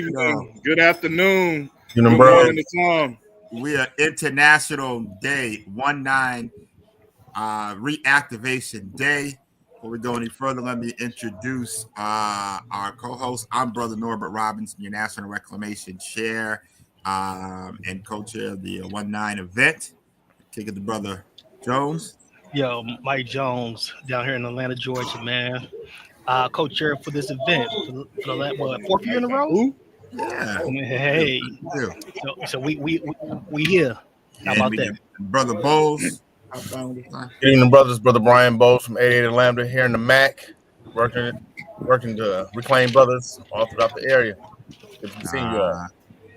afternoon. Good afternoon. Good morning to Tom. We are International Day 19 Reactivation Day. Before we go any further, let me introduce our co-host. I'm Brother Norbert Robinson, your National Reclamation Chair and co-chair of the 19 event. Kick it to Brother Jones. Yo, Mike Jones down here in Atlanta, Georgia, man. Co-chair for this event for the fourth year in a row. Yeah. Hey. So we here. How about that? Brother Bowles. Good evening, brothers. Brother Brian Bowles from 88 Lambda here in the MAC, working to reclaim brothers all throughout the area. Good to see you.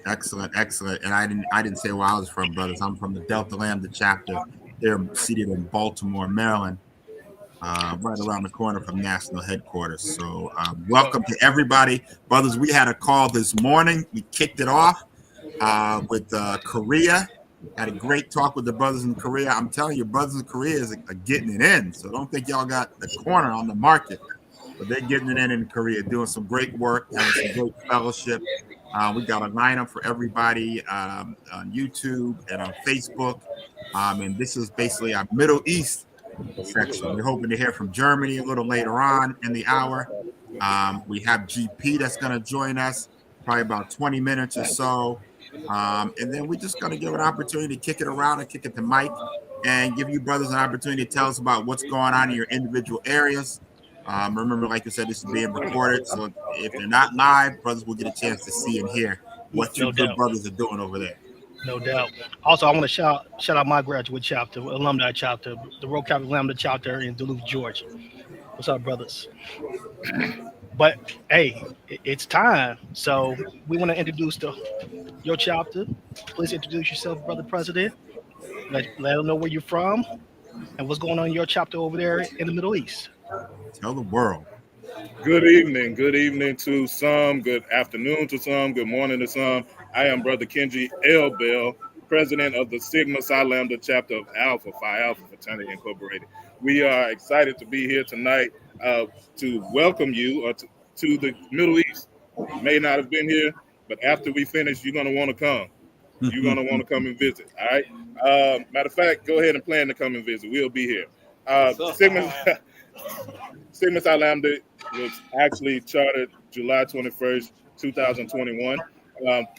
Excellent. And I didn't say where I was from, brothers. I'm from the Delta Lambda chapter. They're seated in Baltimore, Maryland, right around the corner from national headquarters. So welcome to everybody. Brothers, we had a call this morning. We kicked it off with Korea. Had a great talk with the brothers in Korea. I'm telling you, brothers in Korea are getting it in. So don't think y'all got the corner on the market. But they're getting it in Korea, doing some great work, having some great fellowship. We got a lineup for everybody on YouTube and on Facebook. And this is basically our Middle East section. We're hoping to hear from Germany a little later on in the hour. We have GP that's going to join us, probably about 20 minutes or so. And then we're just going to give an opportunity to kick it around and kick it to Mike and give you brothers an opportunity to tell us about what's going on in your individual areas. Remember, like I said, this is being recorded. So if they're not live, brothers will get a chance to see and hear what you good brothers are doing over there. No doubt. Also, I want to shout out my graduate chapter, alumni chapter, the Reactivation Lambda chapter in Duluth, Georgia. What's up, brothers? But hey, it's time. So we want to introduce your chapter. Please introduce yourself, Brother President. Let them know where you're from and what's going on in your chapter over there in the Middle East. Tell the world. Good evening. Good evening to some. Good afternoon to some. Good morning to some. I am Brother Kenji L. Bell, president of the Sigma Psi Lambda chapter of Alpha Phi Alpha Fraternity Incorporated. We are excited to be here tonight to welcome you to the Middle East. You may not have been here, but after we finish, you're going to want to come. You're going to want to come and visit. All right. Matter of fact, go ahead and plan to come and visit. We'll be here. Sigma Psi Lambda was actually chartered July 21st, 2021,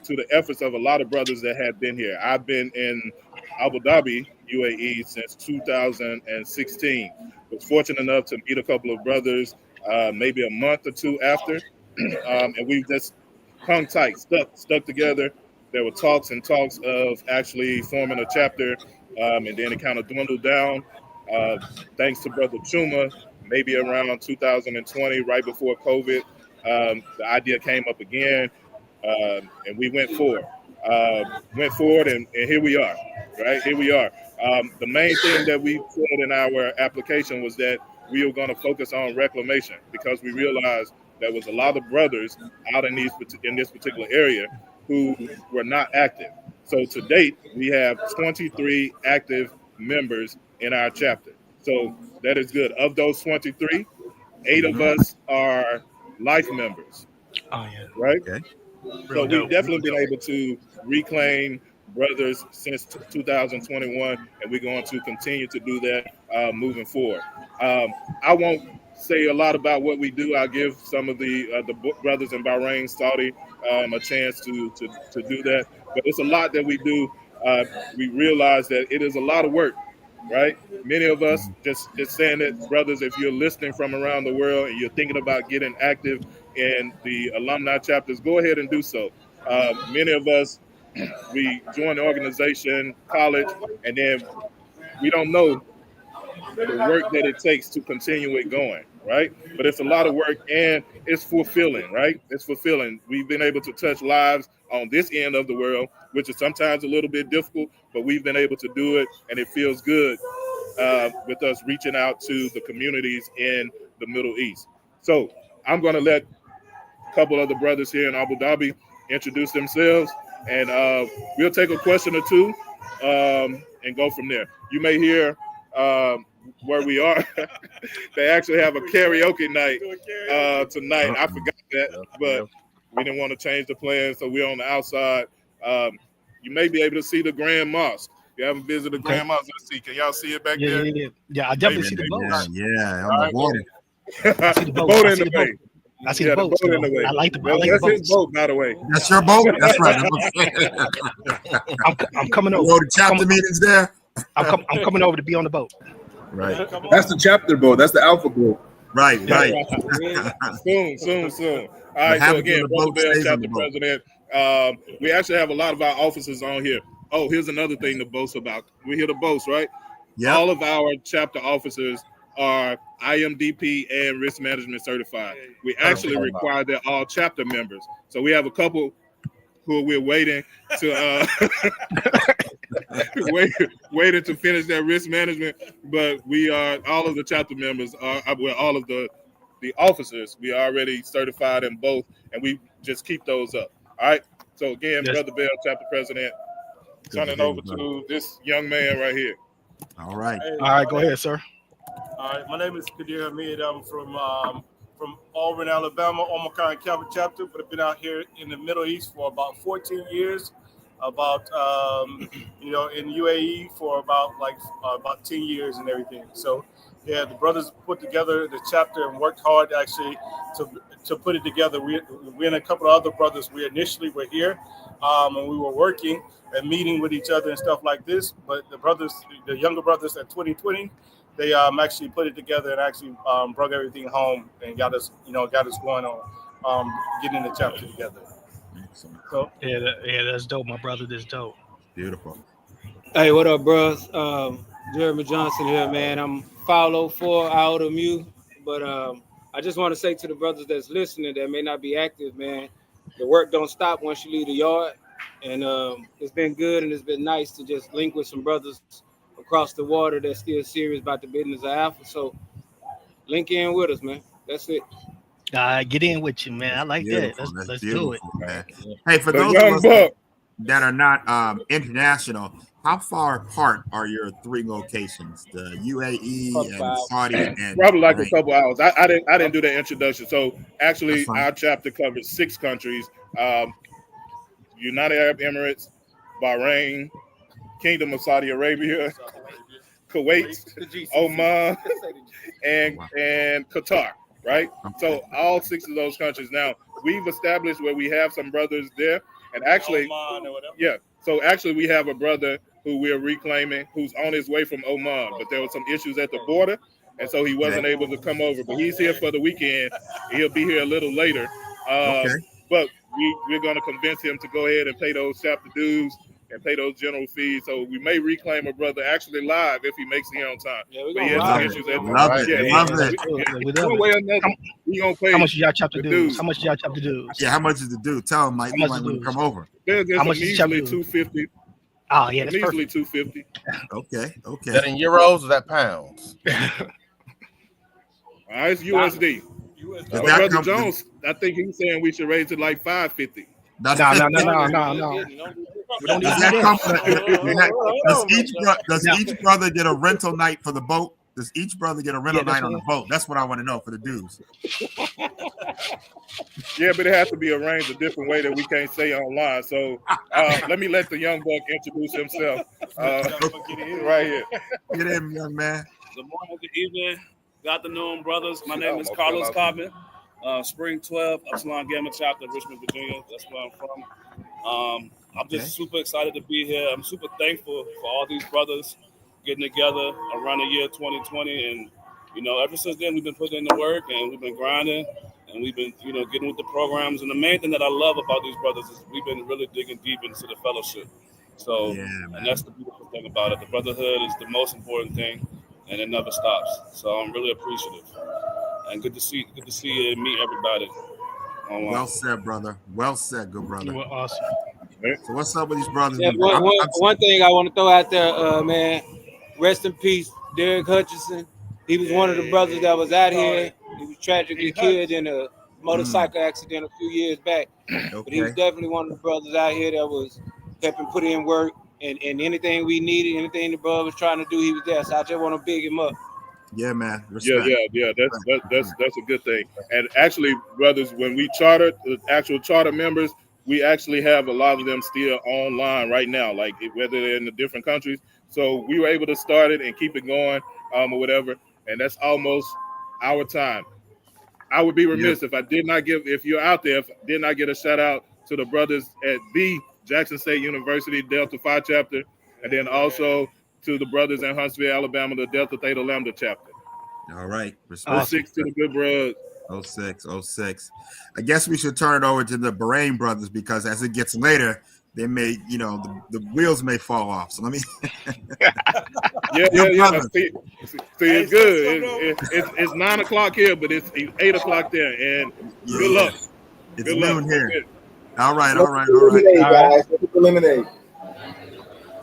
to the efforts of a lot of brothers that have been here. I've been in Abu Dhabi, UAE, since 2016. Was fortunate enough to meet a couple of brothers maybe a month or two after, and we've just hung tight, stuck together. There were talks of actually forming a chapter, and then it kind of dwindled down. Thanks to Brother Chuma, maybe around 2020, right before COVID, the idea came up again, and we went forward. And here we are, right? Here we are. The main thing that we said in our application was that we were going to focus on reclamation because we realized there was a lot of brothers out in this particular area who were not active. So to date, we have 23 active members in our chapter. So that is good. Of those 23, 8 of us are life members. Oh, yeah. Right? Okay. So we've definitely been able to reclaim brothers since 2021, and we're going to continue to do that moving forward. I won't say a lot about what we do. I'll give some of the brothers in Bahrain, Saudi, a chance to do that. But it's a lot that we do. We realize that it is a lot of work. Right? Many of us, just saying that, brothers, if you're listening from around the world and you're thinking about getting active in the alumni chapters, go ahead and do so. Many of us, we join the organization, college, and then we don't know the work that it takes to continue it going, right? But it's a lot of work and it's fulfilling, right? It's fulfilling. We've been able to touch lives on this end of the world, which is sometimes a little bit difficult, but we've been able to do it, and it feels good with us reaching out to the communities in the Middle East. So I'm going to let a couple of the brothers here in Abu Dhabi introduce themselves, and we'll take a question or two and go from there. You may hear where we are. They actually have a karaoke night tonight. I forgot that, but We didn't want to change the plan, so we're on the outside. You may be able to see the Grand Mosque. You haven't visited the Grand Mosque. Let's see. Can y'all see it back there? Yeah. I definitely Maybe, see the maybe boats. Yeah, on the water. I see the The boats. boat I in see the the way. boat. I see Yeah, the the boats. boat in the way. I like the That's boats. his boat, by the way. That's your boat. That's right. That's what I'm saying. I'm coming You over. go to chapter meetings there. I'm coming over to be on the boat. Right. That's the chapter boat. That's the Alpha boat. Right. Soon. All The right, so habit again, of the Brother boat Bell, stays on chapter the boat. president. We actually have a lot of our officers on here. Oh, here's another thing to boast about. We hear the boast, right? Yeah. All of our chapter officers are IMDP and risk management certified. We actually require they're all chapter members. So we have a couple who we're waiting to waiting to finish their risk management, but we are all of the chapter members are well, all of the officers we are already certified in both, and we just keep those up. All right. So again, Yes. Brother Bell, chapter president, turning over to this young man right here. All right. Hey, All right, go ahead, sir. All right, my name is Kadir Hamid. I'm from Auburn, Alabama, Omicron Calvary chapter, but I've been out here in the Middle East for about 14 years. About in UAE for about 10 years and everything. So yeah, the brothers put together the chapter and worked hard actually to put it together. We and a couple of other brothers. We initially were here and we were working and meeting with each other and stuff like this. But the younger brothers at 2020, they actually put it together and actually brought everything home and got us going on getting the chapter together. Excellent. So That's dope, my brother. That's dope. Beautiful. Hey, what up, bros? Jeremy Johnson here, man. I'm 504 out of you, but I just want to say to the brothers that's listening that may not be active, man, the work don't stop once you leave the yard, and it's been good and it's been nice to just link with some brothers across the water that's still serious about the business of Alpha. So link in with us, man. That's it. Get in with you, man. I like that. Let's do it, man. Hey, for The those young of us buck. that are not international, how far apart are your three locations? The UAE and Saudi and Probably like Bahrain? a couple hours. I didn't do the introduction. So actually, That's fine. our chapter covers 6 countries: United Arab Emirates, Bahrain, Kingdom of Saudi Arabia, Kuwait, Oman, and Qatar. Right. So all 6 of those countries. Now we've established where we have some brothers there, and actually, yeah. So actually, we have a brother who we're reclaiming, who's on his way from Oman, but there were some issues at the border, and so he wasn't able to come over. But he's here for the weekend. He'll be here a little later. But we're going to convince him to go ahead and pay those chapter dues and pay those general fees. So we may reclaim a brother actually live if he makes it here on time. Yeah, we're but he gonna has some ride issues at the Love border. it. Yeah, Love yeah. it. One way or another, we gonna pay. How much y'all chapter the dues? dues. How much y'all chapter dues? Yeah, how much is the due? Tell him, Mike. How You much might is want the to come dues? over. There's How much is chapter easily dues? 250. Oh yeah, that's Easily perfect. 250. Okay. Is that in euros or that pounds? All right, it's USD. Does But that Brother come- Jones, I think he's saying we should raise it like 550. Does No. We don't need does to that do come? that. Does each brother get a rental night for the boat? Does each brother get a rental that's night on the boat? That's what I want to know for the dues. Yeah, but it has to be arranged a different way that we can't say online. So let me let the young buck introduce himself right here. Get in, young man. Good morning, good evening, good afternoon, brothers. My name is Carlos Cobbin, Spring 12, Upsilon Gamma Chapter, Richmond, Virginia. That's where I'm from. I'm just super excited to be here. I'm super thankful for all these brothers getting together around the year 2020. And, ever since then, we've been putting in the work and we've been grinding and we've been, getting with the programs. And the main thing that I love about these brothers is we've been really digging deep into the fellowship. So, and that's the beautiful thing about it. The brotherhood is the most important thing, and it never stops. So I'm really appreciative, and good to see you and meet everybody online. Well said, brother. Well said, good brother. You were awesome. So what's up with these brothers? Yeah, one thing I want to throw out there, man. Rest in peace, Derek Hutchinson. He was one of the brothers that was out here. He was tragically killed in a motorcycle accident a few years back. But he was definitely one of the brothers out here that was helping put in work, and anything we needed, anything the brother was trying to do, he was there. So I just want to big him up. Yeah, man. Yeah, Respect. that's a good thing. And actually, brothers, when we chartered the actual charter members, we actually have a lot of them still online right now, like whether they're in the different countries. So we were able to start it and keep it going, or whatever. And that's almost our time. I would be remiss if I did not give, if you're out there, if I did not get a shout out to the brothers at the Jackson State University Delta Phi chapter, and then also to the brothers in Huntsville, Alabama, the Delta Theta Lambda chapter. All right. Respect. 06 to the good brothers. 06. I guess we should turn it over to the Bahrain brothers because as it gets later, they may, the wheels may fall off. So let me. Yeah. See, it's good. It's 9 o'clock here, but it's 8 o'clock there. And good luck. It's good noon luck. here. All right. Guys, lemonade.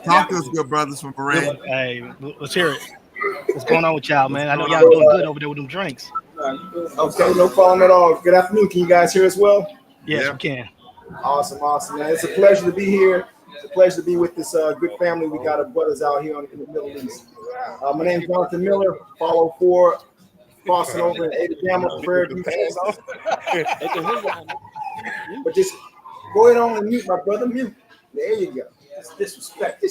Talk to us, good brothers from Bahrain. Hey, let's hear it. What's going on with y'all, man? I know y'all doing good over there with them drinks. Okay, no problem at all. Good afternoon. Can you guys hear us well? Yes, we can. Awesome, man. It's a pleasure to be here. It's a pleasure to be with this good family. We got our brothers out here in the Middle East. My name is Jonathan Miller. Follow for crossing over in Ada Gamma Prayer Group. But just go ahead on and mute, my brother. Mute. There you go. It's disrespect.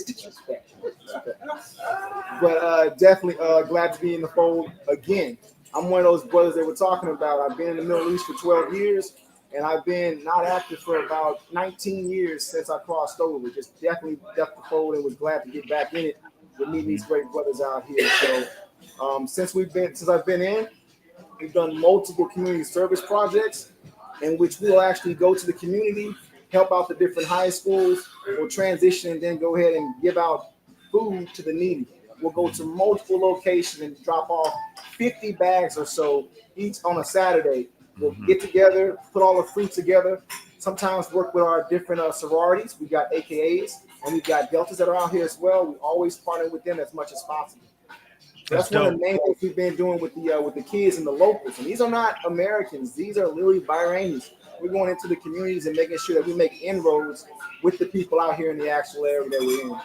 But definitely glad to be in the fold again. I'm one of those brothers that we're talking about. I've been in the Middle East for 12 years, and I've been not active for about 19 years since I crossed over. Just definitely left the fold and was glad to get back in it with meeting these great brothers out here. So since I've been in, we've done multiple community service projects in which we'll actually go to the community, help out the different high schools, we'll transition and then go ahead and give out food to the needy. We'll go to multiple locations and drop off 50 bags or so each on a Saturday. We'll get together, put all the fruit together, sometimes work with our different sororities. We got AKAs and we've got Deltas that are out here as well. We always partner with them as much as possible. That's one of the main things we've been doing with the kids and the locals. And these are not Americans. These are literally Bahrainis. We're going into the communities and making sure that we make inroads with the people out here in the actual area that we're in.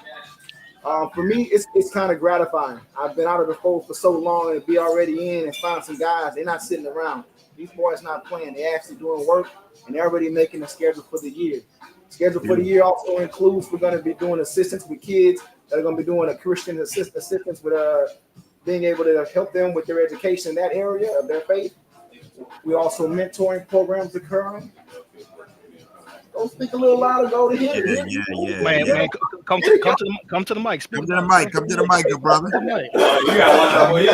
For me, it's kind of gratifying. I've been out of the fold for so long and be already in and find some guys. They're not sitting around. These boys not playing. They're actually doing work, and they're already making a schedule for the year. Schedule for the year also includes we're going to be doing assistance with kids that are going to be doing a Christian assistance with being able to help them with their education in that area of their faith. We also mentoring programs occurring. Don't speak a little louder, go to him. Yeah. Man, come to the mic. Come to the mic, good brother.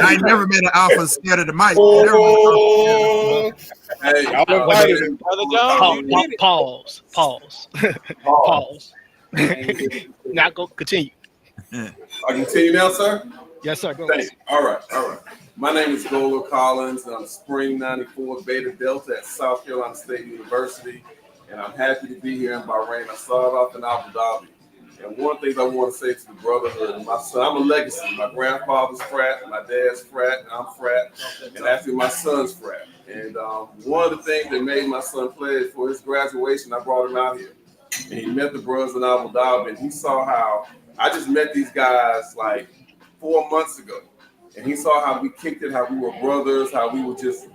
I ain't never made an alpha scared of the mic. Pause. Now go continue. I continue now, sir? Yes, sir. Go. All right. My name is Gola Collins. I'm Spring 94 Beta Delta at South Carolina State University, and I'm happy to be here in Bahrain. I started off in Abu Dhabi. And one thing I want to say to the brotherhood, my son, I'm a legacy. My grandfather's frat, my dad's frat, I'm frat, and actually my son's frat. And one of the things that made my son pledge for his graduation, I brought him out here. And he met the brothers in Abu Dhabi, and he saw how I just met these guys like 4 months ago. And he saw how we kicked it, how we were brothers, how we were just,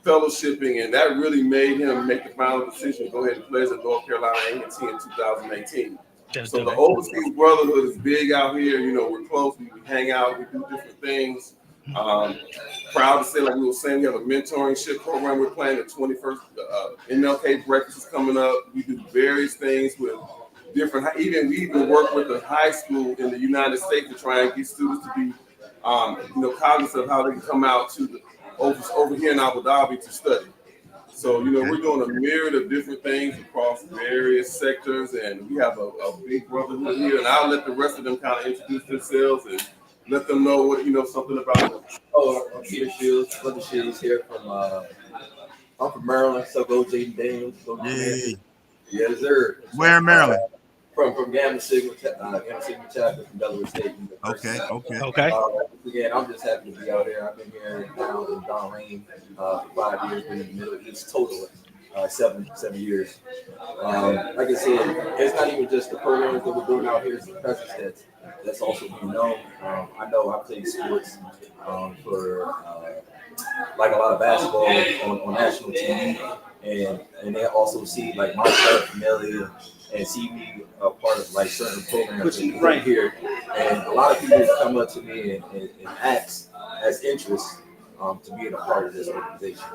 fellowshipping, and that really made him make the final decision to go ahead and pledge at North Carolina A&T in 2018. So the overseas brotherhood is big out here. We're close. We hang out. We do different things. Proud to say, like we were saying, we have a mentorship program. We're planning the 21st MLK breakfast is coming up. We do various things with different. We even work with the high school in the United States to try and get students to be, cognizant of how they can come out to over here in Abu Dhabi to study. So, we're doing a myriad of different things across various sectors, and we have a big brotherhood here. And I'll let the rest of them kind of introduce themselves and let them know what, something about them. I'm Peter Shields, Brother Shields here I'm from Maryland, so go Jaden Daniels. Yes, sir. Where in Maryland? From Gamma Sigma chapter from Delaware State University. Okay. Again, I'm just happy to be out there. I've been here now in Bahrain for 5 years, been in the Middle East total 7 years. Like I said, it's not even just the programs that we're doing out here, it's the presence that's also being known. I know I played sports for like a lot of basketball on national TV, and they also see like my paraphernalia and see me a part of like certain programs right here. And a lot of people come up to me and ask as interest to be a part of this organization.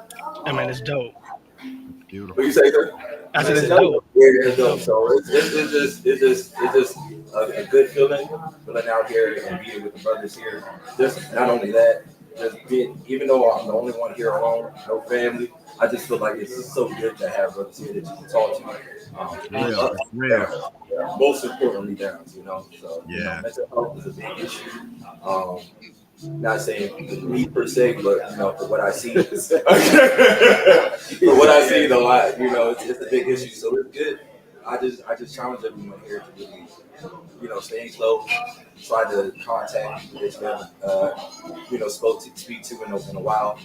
I mean, it's dope. Beautiful. What you say, sir? I said it's dope. Yeah, it's dope. So it's just a good feeling out here and being with the brothers here. Just not only that, just being, even though I'm the only one here alone, no family, I just feel like it's so good to have brothers here that you can talk to. Real. Most importantly, down, you know. So yeah, mental health is a big issue. Not saying me per se, but you know, for what I see, for what I see a lot, you know, it's a big issue. So it's good. I just challenge everyone here to really, you know, stay close, try to contact people that you know, speak to in a while,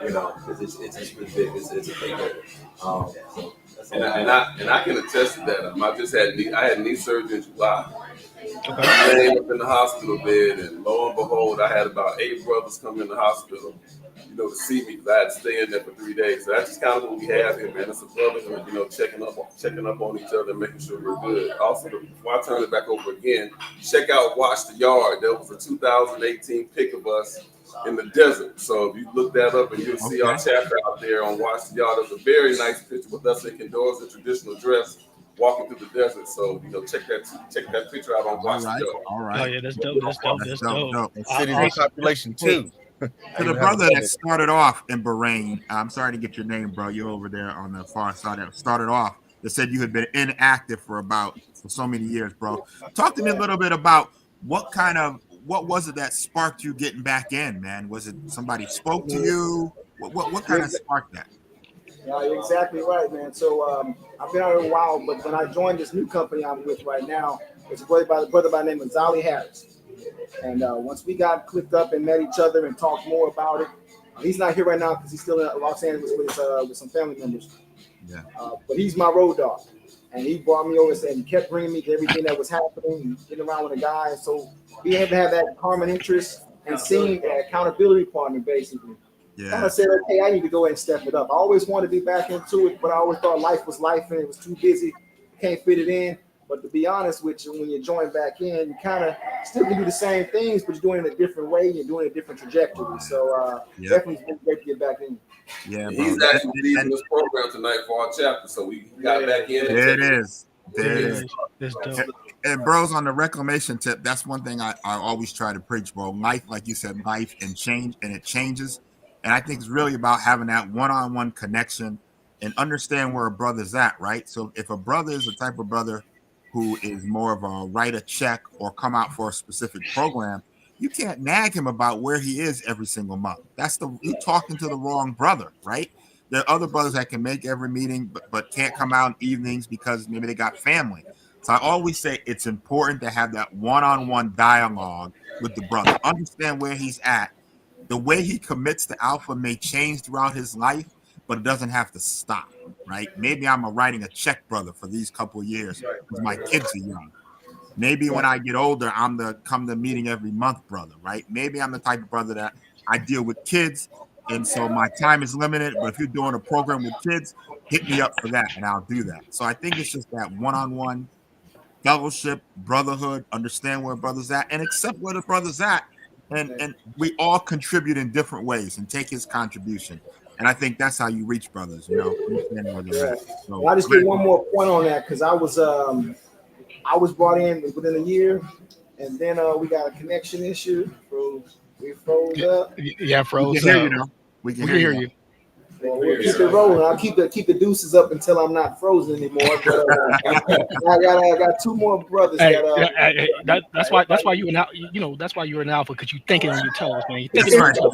you know, because it's really big. It's a big deal. And I can attest to that. I had knee surgery in July. I ended up in the hospital bed, and lo and behold, I had about 8 brothers come in the hospital, you know, to see me because I had to stay in there for 3 days. So that's just kind of what we have here, man. It's a brotherhood, you know, checking up on each other, making sure we're good. Also, before I turn it back over again, check out Watch the Yard. There was a 2018 pic of us in the desert. So if you look that up and you'll see our chapter out there on Watch the Yard. There's a very nice picture with us in Condors, the traditional dress, walking through the desert. So, you know, check that picture out on Watch the Yard. All right. Oh yeah, that's dope. That's dope. And city population too. To the brother that started off in Bahrain, I'm sorry to get your name, bro. You're over there on the far side that started off. That said you had been inactive for so many years, bro. Talk to me a little bit about what was it that sparked you getting back in, man? Was it somebody spoke to you? What kind of sparked that? Yeah, you're exactly right, man. So I've been out here a while, but when I joined this new company I'm with right now, it's a brother by the name of Zali Harris. And once we got clicked up and met each other and talked more about it, he's not here right now because he's still in Los Angeles with some family members. Yeah. But he's my road dog, and he brought me over and he kept bringing me to everything that was happening and getting around with the guys. So being able to have that common interest and seeing that accountability partner, basically. Yeah. Kind of said, okay, I need to go ahead and step it up. I always wanted to be back into it, but I always thought life was life and it was too busy. Can't fit it in. But to be honest with you, when you join back in, you kind of still can do the same things, but you're doing it a different way. You're doing a different trajectory. So definitely it's been great to get back in. Yeah, bro. He's actually leading this program tonight for our chapter, so we got back in. There it is. That's dope. And bros, on the reclamation tip, that's one thing I always try to preach, bro. Life, like you said, life and it changes. And I think it's really about having that one-on-one connection and understand where a brother's at, right? So if a brother is the type of brother who is more of a write a check or come out for a specific program, you can't nag him about where he is every single month. You're talking to the wrong brother, right? There are other brothers that can make every meeting, but can't come out in evenings because maybe they got family. So I always say it's important to have that one-on-one dialogue with the brother. Understand where he's at. The way he commits to Alpha may change throughout his life, but it doesn't have to stop, right? Maybe I'm writing a check brother for these couple of years because my kids are young. Maybe when I get older, I'm the come to meeting every month brother, right? Maybe I'm the type of brother that I deal with kids, and so my time is limited. But if you're doing a program with kids, hit me up for that, and I'll do that. So I think it's just that one-on-one fellowship, brotherhood, understand where brother's at, and accept where the brother's at. And we all contribute in different ways and take his contribution. And I think that's how you reach brothers, you know. Understand where they're at. So, I just get one more point on that because I was brought in within a year, and then we got a connection issue. We froze up. Yeah, froze. We can hear you now. We can hear you. Well, we'll keep it rolling. I'll keep the deuces up until I'm not frozen anymore. But, I got 2 more brothers. That's why you an alpha. You know that's why you're an alpha because you thinking on your toes, man. You thinking on your toes.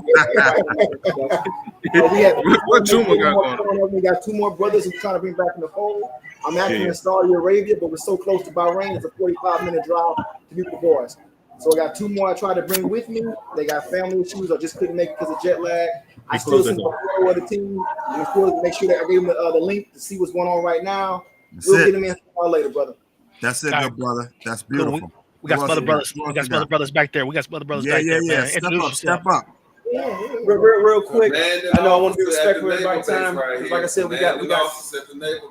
We got 2 more brothers who trying to bring back in the fold. I'm actually in Saudi Arabia, but we're so close to Bahrain. It's a 45-minute drive to meet the boys. So I got 2 more I tried to bring with me. They got family issues. I just couldn't make it because of jet lag. I still see the team. I'm still make sure that I gave them the link to see what's going on right now. We'll get them in later, brother. That's it, good brother. That's beautiful. We got some other brothers. We got some other brothers back there. Back there, man. Introduce yourself. Step up. Real quick. I know I want to be respectful of everybody's time. Like I said, we got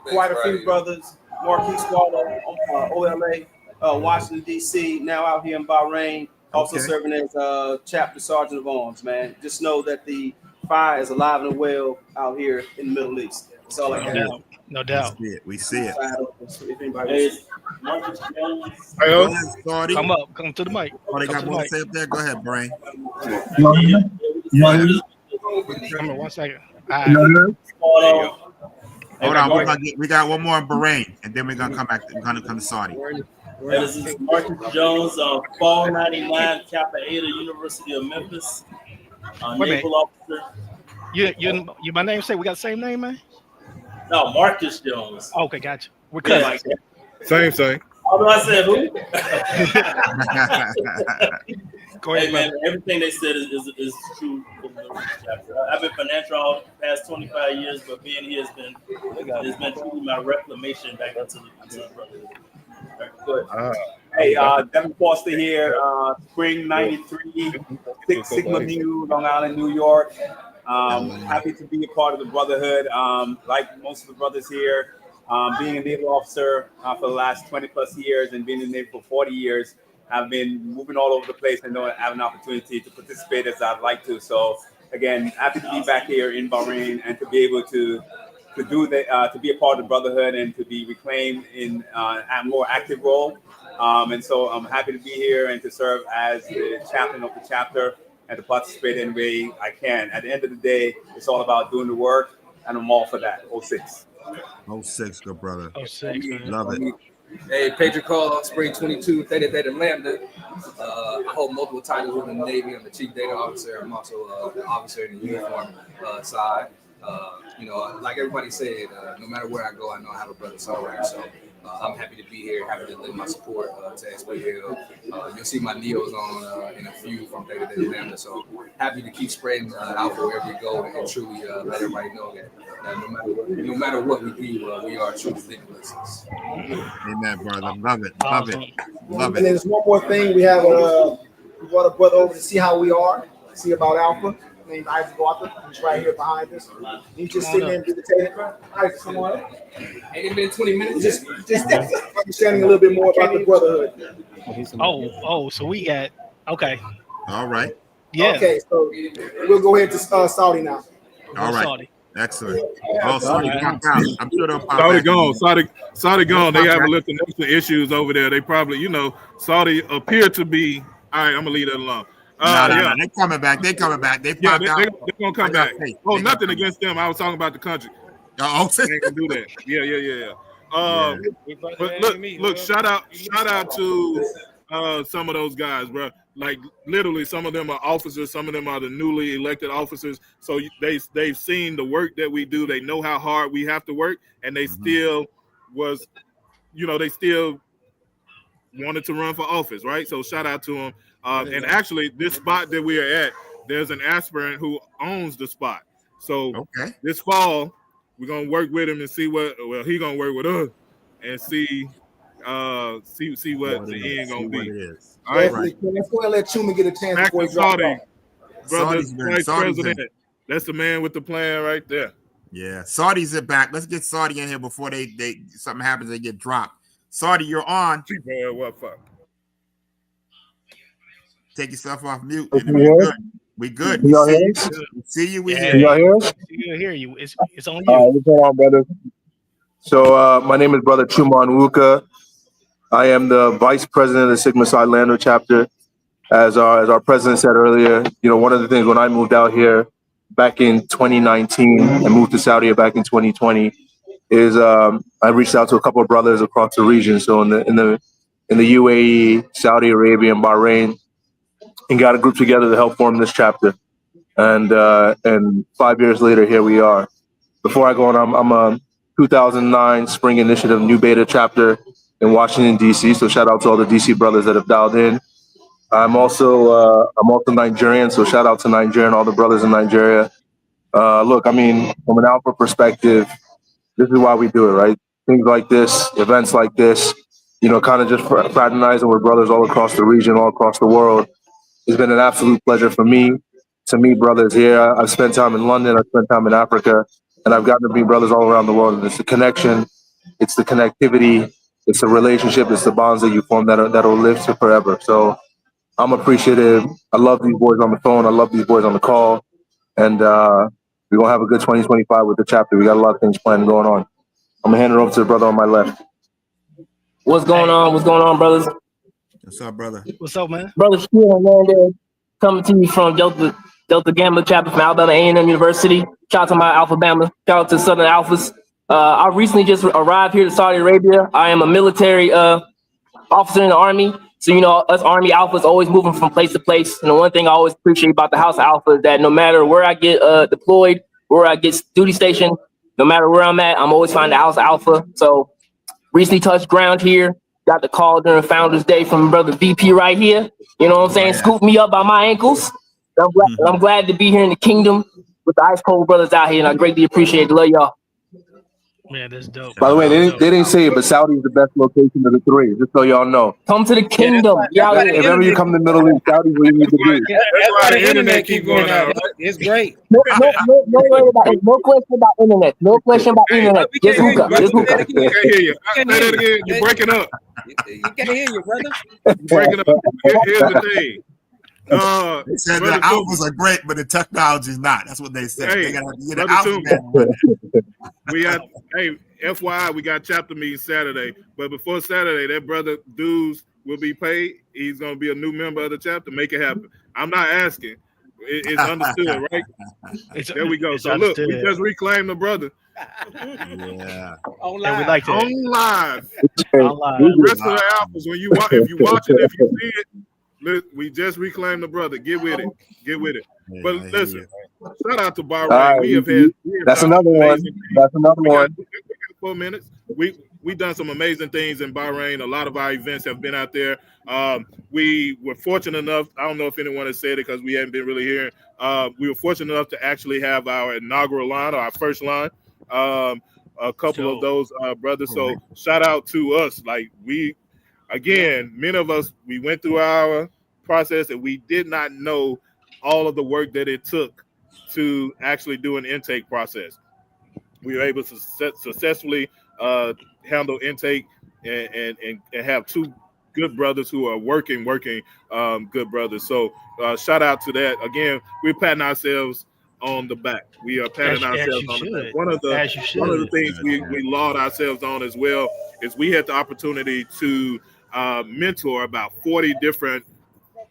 quite a few brothers. Marquis Waller, OLA, Washington D.C. Now out here in Bahrain, also serving as chapter sergeant of arms. Man, just know that the fire is alive and well out here in the Middle East. That's all I got. No doubt. We see it. Come up. Come to the mic. Oh, they got more to say up there? Go ahead, Brain. Come on, 1 second. Hold on, we got one more in Bahrain, and then we're gonna come back. We're gonna come to Saudi. This is Marcus Jones, Fall 99, Kappa Eta, University of Memphis, naval officer. You my name say we got the same name, man? No, Marcus Jones. Okay, gotcha. We're cousins. Same. Although I said who? Go ahead, hey, man, everything they said is true for the chapter. I've been financial all the past 25 years, but being here has been truly my reclamation back into the brotherhood. Good. Hey, Devin Foster here, Spring 93, Six Sigma Mu, Long Island, New York. Happy to be a part of the brotherhood. Like most of the brothers here, being a naval officer for the last 20 plus years and being in the Navy for 40 years, I've been moving all over the place and don't have an opportunity to participate as I'd like to. So again, happy to be back here in Bahrain and to be able to do that, to be a part of the brotherhood and to be reclaimed in a more active role. And so I'm happy to be here and to serve as the chaplain of the chapter and to participate in any way I can. At the end of the day, it's all about doing the work, and I'm all for that. 06. 06, good brother. 06, man. Love it. Hey, Pedro Call, Spring 22, Theta Lambda. I hold multiple titles within the Navy. I'm the Chief Data Officer. I'm also an officer in the uniform side. Like everybody said, no matter where I go, I know I have a brother somewhere. So I'm happy to be here, happy to lend my support to SPL. You'll see my Neos on in a few from Theta Lambda. So happy to keep spreading Alpha wherever we go and truly let everybody know that no matter what we do, we are true limitless. Amen, brother. Love it. And there's one more thing. We have we brought a brother over to see how we are, see about Alpha. Named Isaac Walker. He's right here behind us. He's just sitting there and meditating. Isaac, come on. Ain't it been 20 minutes? Just understanding a little bit more about the brotherhood. So we got okay. All right. Yeah. Okay, so we'll go ahead to Saudi now. All right. Saudi. Excellent. Oh, Saudi popped out. I'm sure they'll pop Saudi back. gone. Saudi gone. They have a list of issues over there. They probably, Saudi appear to be. All right, I'm gonna leave that alone. No, they coming back. They popped out. They're gonna come back. Nothing against them. I was talking about the country. They can do that. Yeah. But look, shout out to some of those guys, bro. Like literally, some of them are officers, some of them are the newly elected officers. So they've seen the work that we do. They know how hard we have to work, and they still they still wanted to run for office, right? So shout out to them. And actually, this spot that we are at, there's an aspirant who owns the spot. So this fall, we're gonna work with him and see he's gonna work with us and see what the end gonna be. All right, let's go and let Chuma get a chance before he drops off. Brother, Vice President. That's the man with the plan right there. Yeah, Saudi's are back. Let's get Saudi in here before they something happens. They get dropped. Saudi, you're on. What fuck? Take yourself off mute. We good. Y'all hear us? We see you. We hear you. Y'all hear us? We hear you. It's on you. What's going on, brother? So my name is Brother Chuman Wuka. I am the Vice President of the Sigma Psi Lambda chapter. As our president said earlier, one of the things when I moved out here back in 2019 and moved to Saudi back in 2020 is I reached out to a couple of brothers across the region. So in the UAE, Saudi Arabia, and Bahrain, and got a group together to help form this chapter. And 5 years later, here we are. Before I go on, I'm a 2009 Spring Initiative New Beta chapter in Washington, D.C. So shout out to all the D.C. brothers that have dialed in. I'm also Nigerian, so shout out to Nigeria and all the brothers in Nigeria. Look, I mean, from an Alpha perspective, this is why we do it, right? Things like this, events like this, kind of just fraternizing with brothers all across the region, all across the world. It's been an absolute pleasure for me to meet brothers here. I've spent time in London, I've spent time in Africa, and I've gotten to meet brothers all around the world. And it's the connection, it's the connectivity, it's the relationship, it's the bonds that you form that'll live to forever. So I'm appreciative. I love these boys on the phone. I love these boys on the call. And we're going to have a good 2025 with the chapter. We got a lot of things planned going on. I'm going to hand it over to the brother on my left. What's going on? What's going on, brothers? What's up, brother? What's up, man? Brother Steele, man, coming to you from Delta Gamma chapter from Alabama A&M University. Shout out to my Alpha Bama. Shout out to Southern Alphas. I recently just arrived here to Saudi Arabia. I am a military officer in the Army. So, us Army Alphas always moving from place to place. And the one thing I always appreciate about the House Alpha is that no matter where I get deployed, where I get duty stationed, no matter where I'm at, I'm always finding the House Alpha. So recently touched ground here. Got the call during Founders Day from brother VP right here. You know what I'm saying? Scooped me up by my ankles. I'm glad to be here in the kingdom with the ice cold brothers out here, and I greatly appreciate it. Love y'all. Man, that's dope. By the way, they didn't say it, but Saudi is the best location of the three, just so y'all know. Come to the kingdom. If ever you come to the Middle East, Saudi is where you need to be. That's why the internet keep going out. It's great. No question about internet. No question about internet. Just hookah. Just hookah. I can't hear you. Say that again. You're breaking up. You can't hear you, brother. Breaking up. Here's the thing. They said the alphas are great, but the technology is not. That's what they said. Hey, they gotta get an alpha. We got, FYI, we got chapter meeting Saturday. But before Saturday, that brother dues will be paid. He's gonna be a new member of the chapter. Make it happen. I'm not asking. It's understood, right? There we go. So look, we just reclaimed the brother. Yeah. On Yeah, we live. like that. On live. On live. The rest of the alphas, if you watch it, if you see it, look, we just reclaimed the brother. Get with it. Get with it. Yeah, But listen, shout out to Bahrain. Right, We have had that's another one. That's another one. We got 4 minutes. We done some amazing things in Bahrain. A lot of our events have been out there. We were fortunate enough. I don't know if anyone has said it because we haven't been really hearing. We were fortunate enough to actually have our inaugural line, or our first line. A couple of those brothers. So shout out to us. Like again, many of us, we went through our process and we did not know all of the work that it took to actually do an intake process. We were able to successfully handle intake and have two good brothers who are working good brothers. So shout out to that. Again, we're patting ourselves on the back. We are patting ourselves on the back. One of the things we laud ourselves on as well is we had the opportunity to mentor about 40 different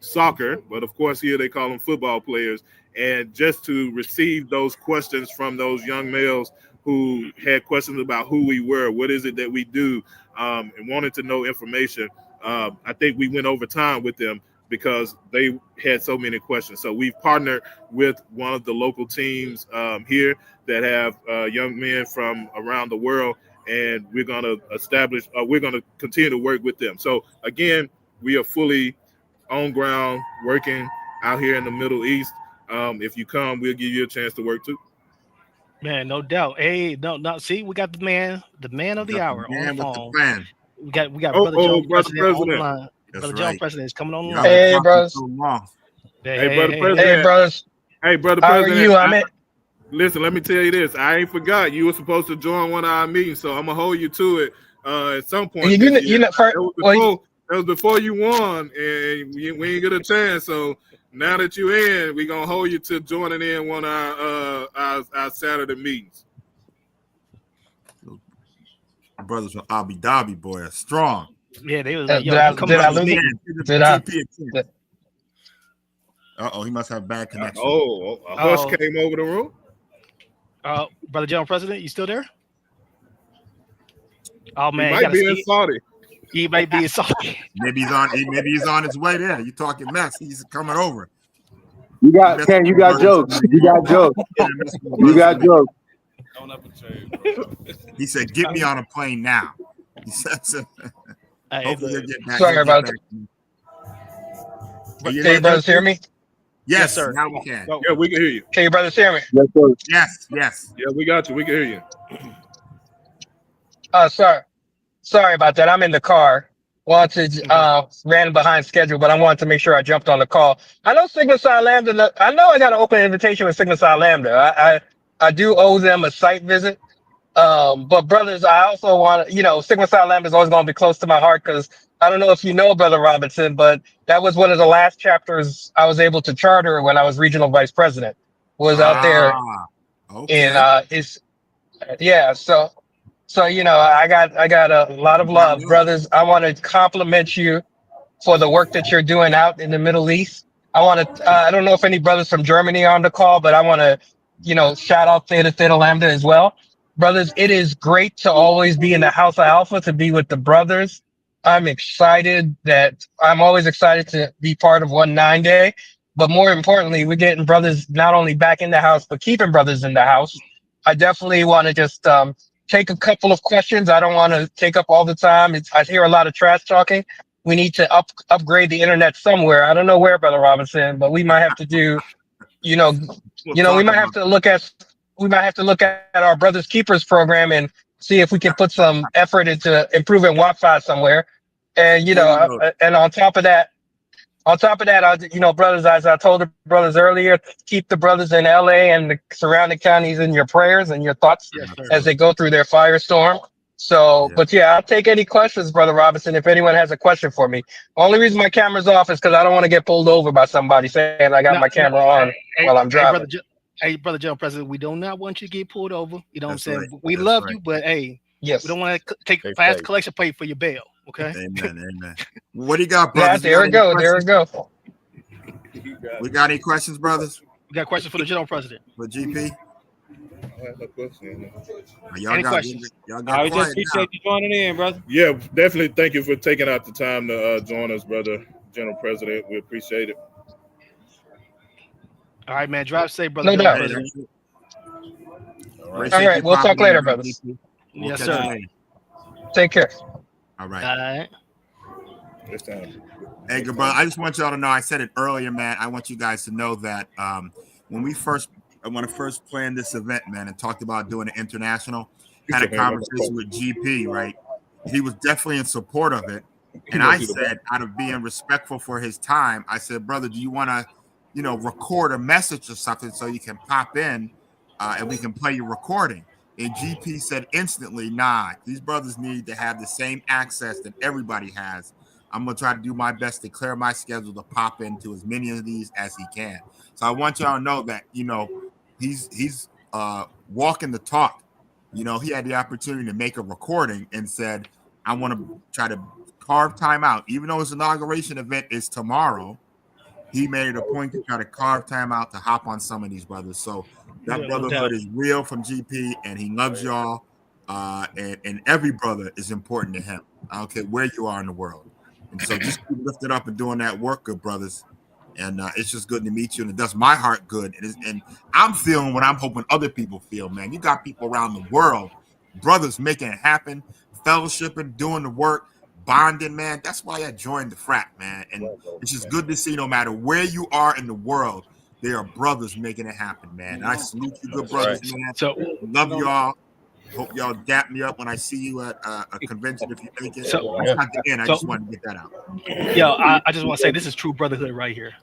soccer, but of course here they call them football players, and just to receive those questions from those young males who had questions about who we were, what is it that we do, and wanted to know information. I think we went over time with them because they had so many questions. So we've partnered with one of the local teams here that have young men from around the world, and we're going to continue to work with them. So again, we are fully on ground working out here in the Middle East. If you come, we'll give you a chance to work too. Man, no doubt. Hey, no. See, we got the man of the hour on the phone. We got Brother John President on the line. Brother John President is coming on the line. Hey, brothers. Hey, brothers. Hey, Brother How President. are you? Listen, let me tell you this. I ain't forgot you were supposed to join one of our meetings, so I'm gonna hold you to it at some point. That was before you won, and we ain't get a chance. So now that you're in, we're gonna hold you to joining in one of our Saturday meetings. Brothers from Abu Dhabi, boy, are strong. Yeah, they was like, yo, Uh-oh, he must have bad connection. A hush came over the room. Brother John President, you still there? Oh man, he might be in Saudi. He might be in Saudi. Maybe he's on his way there. You talking mess? He's coming over. You got Ken. You got jokes. You got jokes. You got jokes. He said, "Get me on a plane now." He said, "Hopefully you'll get back." Sorry about that. Can you brothers hear me? Yes, sir. Now we can. Yeah, we can hear you. Can you brothers hear me? Yes, sir. Yes. Yeah, we got you. We can hear you. Sorry about that. I'm in the car. wanted ran behind schedule, but I wanted to make sure I jumped on the call. I know Sigma Psi Lambda. I know I got an open invitation with Sigma Psi Lambda. I do owe them a site visit. But brothers, I also want to, Sigma Psi Lambda is always going to be close to my heart because I don't know if you know Brother Robinson, but that was one of the last chapters I was able to charter when I was regional vice president. Was out there in his yeah. So I got a lot of love, brothers. I want to compliment you for the work that you're doing out in the Middle East. I don't know if any brothers from Germany are on the call, but I want to, shout out Theta Lambda as well. Brothers, it is great to always be in the House of Alpha, to be with the brothers. I'm always excited to be part of 1-9 Day. But more importantly, we're getting brothers not only back in the house, but keeping brothers in the house. I definitely want to just take a couple of questions. I don't want to take up all the time. I hear a lot of trash talking. We need to upgrade the internet somewhere. I don't know where, Brother Robinson, but we might have to do, we might have to look at our Brothers Keepers program and see if we can put some effort into improving Wi-Fi somewhere. And and on top of that, brothers, as I told the brothers earlier, keep the brothers in LA and the surrounding counties in your prayers and your thoughts as they go through their firestorm. So, but I'll take any questions, Brother Robinson, if anyone has a question for me. Only reason my camera's off is because I don't want to get pulled over by somebody saying I got my camera on while I'm driving. Brother General President, we do not want you to get pulled over. You know what I'm saying? Right. We love you, but we don't want to take fast collection plate for your bail. Okay. Amen. What do you got, brothers? There we go. We got any questions, brothers? We got questions for the General President. For GP? I have no question. Any questions? I just appreciate you joining in, brother. Yeah, definitely. Thank you for taking out the time to join us, brother General President. We appreciate it. All right, man. Drive safe, brother. No doubt. All right. We'll talk later, brothers. Yes, sir. Take care. All right. All right. Hey, good brother. I just want y'all to know. I said it earlier, man. I want you guys to know that when I first planned this event, man, and talked about doing an international, had a conversation with GP, right? He was definitely in support of it. And I said, out of being respectful for his time, I said, brother, do you want to, record a message or something so you can pop in and we can play your recording? And GP said instantly, nah, these brothers need to have the same access that everybody has. I'm going to try to do my best to clear my schedule to pop into as many of these as he can. So I want y'all to know that, he's walking the talk. He had the opportunity to make a recording and said, I want to try to carve time out. Even though his inauguration event is tomorrow, he made it a point to try to carve time out to hop on some of these brothers. So that brotherhood is real from GP, and he loves y'all. And every brother is important to him. I don't care where you are in the world. And so just keep lifted up and doing that work, good brothers. And it's just good to meet you, and it does my heart good. And I'm feeling what I'm hoping other people feel, man. You got people around the world, brothers making it happen, fellowshipping, doing the work, bonding, man. That's why I joined the frat, man. And it's just good to see no matter where you are in the world, there are brothers making it happen, man. And I salute you, good brothers, man. So love y'all. Hope y'all dap me up when I see you at a convention if you make it. That's not the end. I just wanted to get that out. Yo, I just want to say this is true brotherhood right here.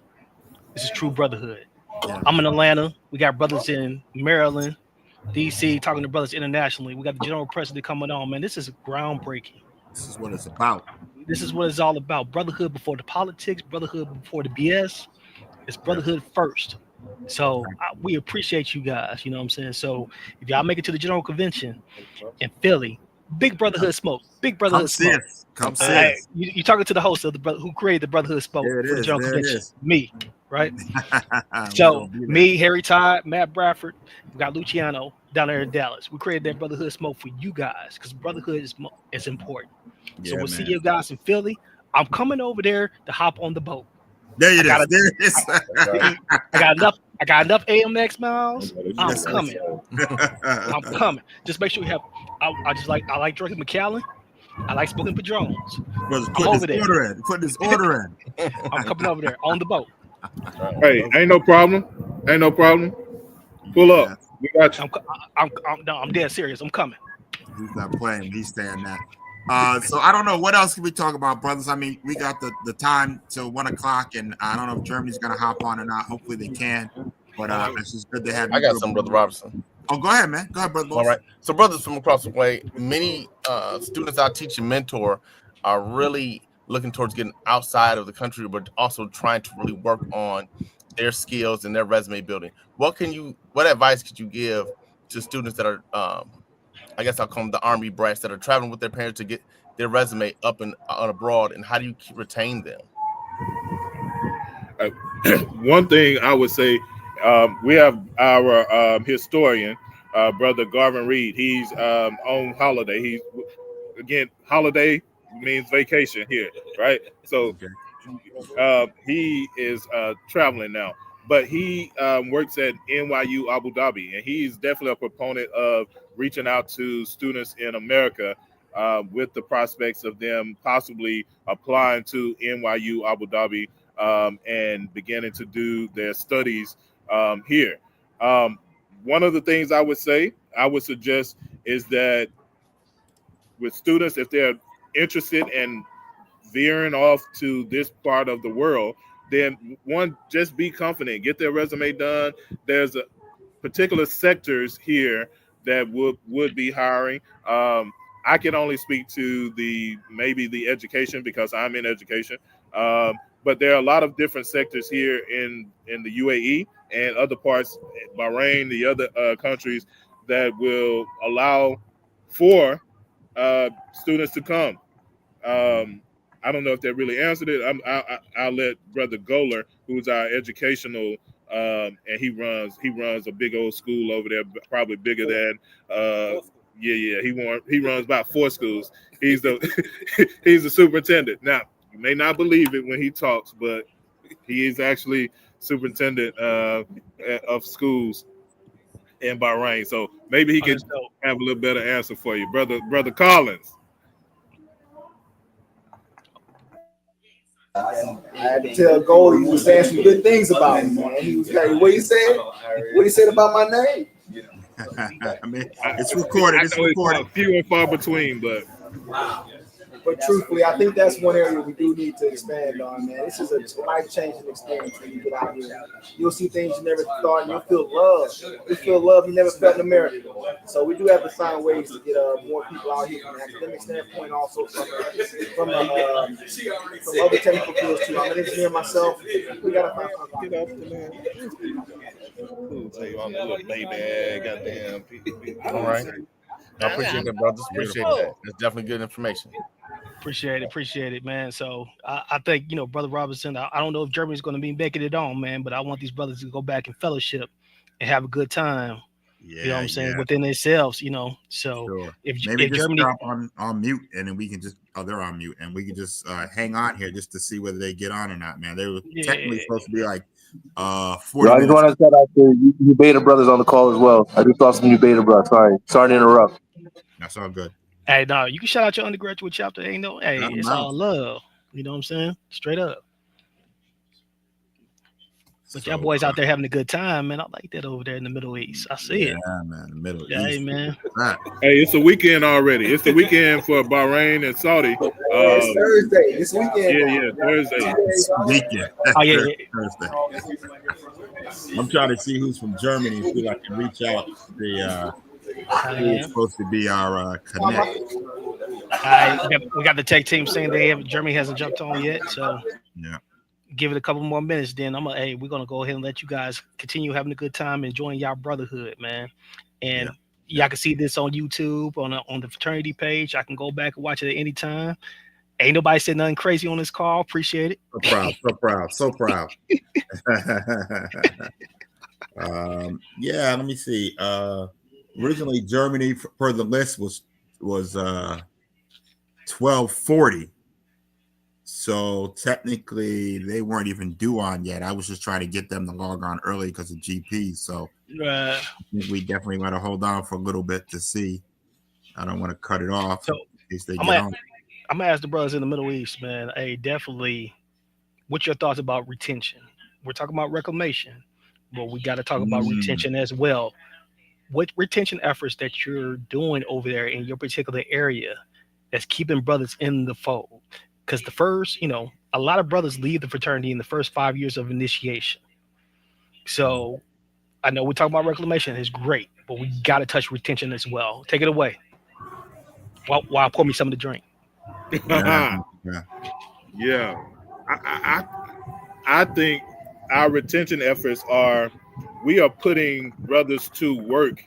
This is true brotherhood. Yeah. I'm in Atlanta. We got brothers in Maryland, DC, talking to brothers internationally. We got the General President coming on, man. This is groundbreaking. This is what it's about. This is what it's all about. Brotherhood before the politics, brotherhood before the BS. It's brotherhood first. So we appreciate you guys. You know what I'm saying? So if y'all make it to the General Convention in Philly, big brotherhood smoke. Big brotherhood smoke. Come see. You're talking to the host of the brother who created the brotherhood smoke for the General Convention. Me, right? So me, Harry Todd, Matt Bradford, we got Luciano down there in Dallas. We created that brotherhood smoke for you guys because brotherhood is important. So we'll see you guys in Philly. I'm coming over there to hop on the boat. There it is. I got enough AMX miles. I'm coming. I'm coming. Just make sure we have. I like drinking Macallan. I like smoking Padrones. I'm over there. Put this order in. I'm coming over there on the boat. Hey, ain't no problem. Pull up. We got you. I'm dead serious. I'm coming. He's not playing. He's saying that. So I don't know what else can we talk about, brothers. I mean, we got the time till 1 o'clock, and I don't know if Germany's gonna hop on or not. Hopefully they can. But it's just good to have you. I got some, Brother Robertson. Oh, go ahead, man. Go ahead, brother. All right. So, brothers from across the way, many students I teach and mentor are really looking towards getting outside of the country, but also trying to really work on their skills and their resume building. What advice could you give to students that are, I guess I'll call them the Army brats, that are traveling with their parents to get their resume up and abroad, and how do you retain them? One thing I would say, we have our historian, Brother Garvin Reed. He's on holiday. He's, again, holiday means vacation here, right? So he is traveling now, but he works at NYU Abu Dhabi, and he's definitely a proponent of reaching out to students in America with the prospects of them possibly applying to NYU Abu Dhabi and beginning to do their studies here. One of the things I would suggest is that with students, if they're interested in veering off to this part of the world, then one, just be confident, get their resume done. There's a particular sectors here that would be hiring. I can only speak to maybe the education because I'm in education. But there are a lot of different sectors here in the UAE and other parts, Bahrain, the other countries, that will allow for students to come. I don't know if that really answered it. I'll let Brother Goler, who's our educational, and he runs a big old school over there, probably bigger than. He runs about 4 schools. He's the he's the superintendent. Now, you may not believe it when he talks, but he is actually superintendent of schools in Bahrain. So maybe he could have a little better answer for you, Brother Collins. I had to tell Gold he was saying some good things about me, man. He was like, what he said? What he said about my name? I mean, it's recorded. It's recorded. Few and far between, but truthfully, I think that's one area we do need to expand on, man. This is a life-changing experience when you get out here. You'll see things you never thought, and you'll feel love. You'll feel love you never felt in America. So we do have to find ways to get more people out here from an academic standpoint, also from other technical fields too. I'm an engineer myself. We gotta find something. Get up to that. All right. I appreciate that, brothers. Appreciate that. That's definitely good information. Appreciate it, man. So I think, Brother Robinson, I don't know if Germany's going to be making it on, man, but I want these brothers to go back and fellowship and have a good time. Yeah, you know what I'm saying, within themselves, So sure. if maybe just Germany drop on mute, and then we can just they're on mute, and we can just hang on here just to see whether they get on or not, man. They were technically supposed to be like 40 I just want to shout out to you beta brothers on the call as well. I just saw some new beta brothers. Sorry to interrupt. That's all good. Hey, no, you can shout out your undergraduate chapter. It's all love. You know what I'm saying? Straight up. But y'all boys out there having a good time, man. I like that over there in the Middle East. I see it. Yeah, man, the Middle East. Hey, man. Hey, it's the weekend already. It's the weekend for Bahrain and Saudi. It's Thursday. This weekend. Yeah, Thursday. Weekend. Oh, yeah. Thursday. I'm trying to see who's from Germany and see if I can reach out to who's supposed to be our connect. We got the tech team saying Germany hasn't jumped on yet, so yeah. Give it a couple more minutes, then we're gonna go ahead and let you guys continue having a good time, enjoying y'all brotherhood, man. And y'all can see this on YouTube on the fraternity page. I can go back and watch it at any time. Ain't nobody said nothing crazy on this call. Appreciate it. So proud. Let me see. Originally, Germany per the list was 1240. So technically, they weren't even due on yet. I was just trying to get them to log on early because of GP. So I think we definitely want to hold on for a little bit to see. I don't want to cut it off in case they get on. I'm gonna ask the brothers in the Middle East, man. Hey, definitely. What's your thoughts about retention? We're talking about reclamation, but we got to talk about retention as well. What retention efforts that you're doing over there in your particular area that's keeping brothers in the fold. Because the first, a lot of brothers leave the fraternity in the first 5 years of initiation. So I know we're talking about reclamation. It's great, but we got to touch retention as well. Take it away. While pour me some of the drink. Yeah. I think our retention efforts we are putting brothers to work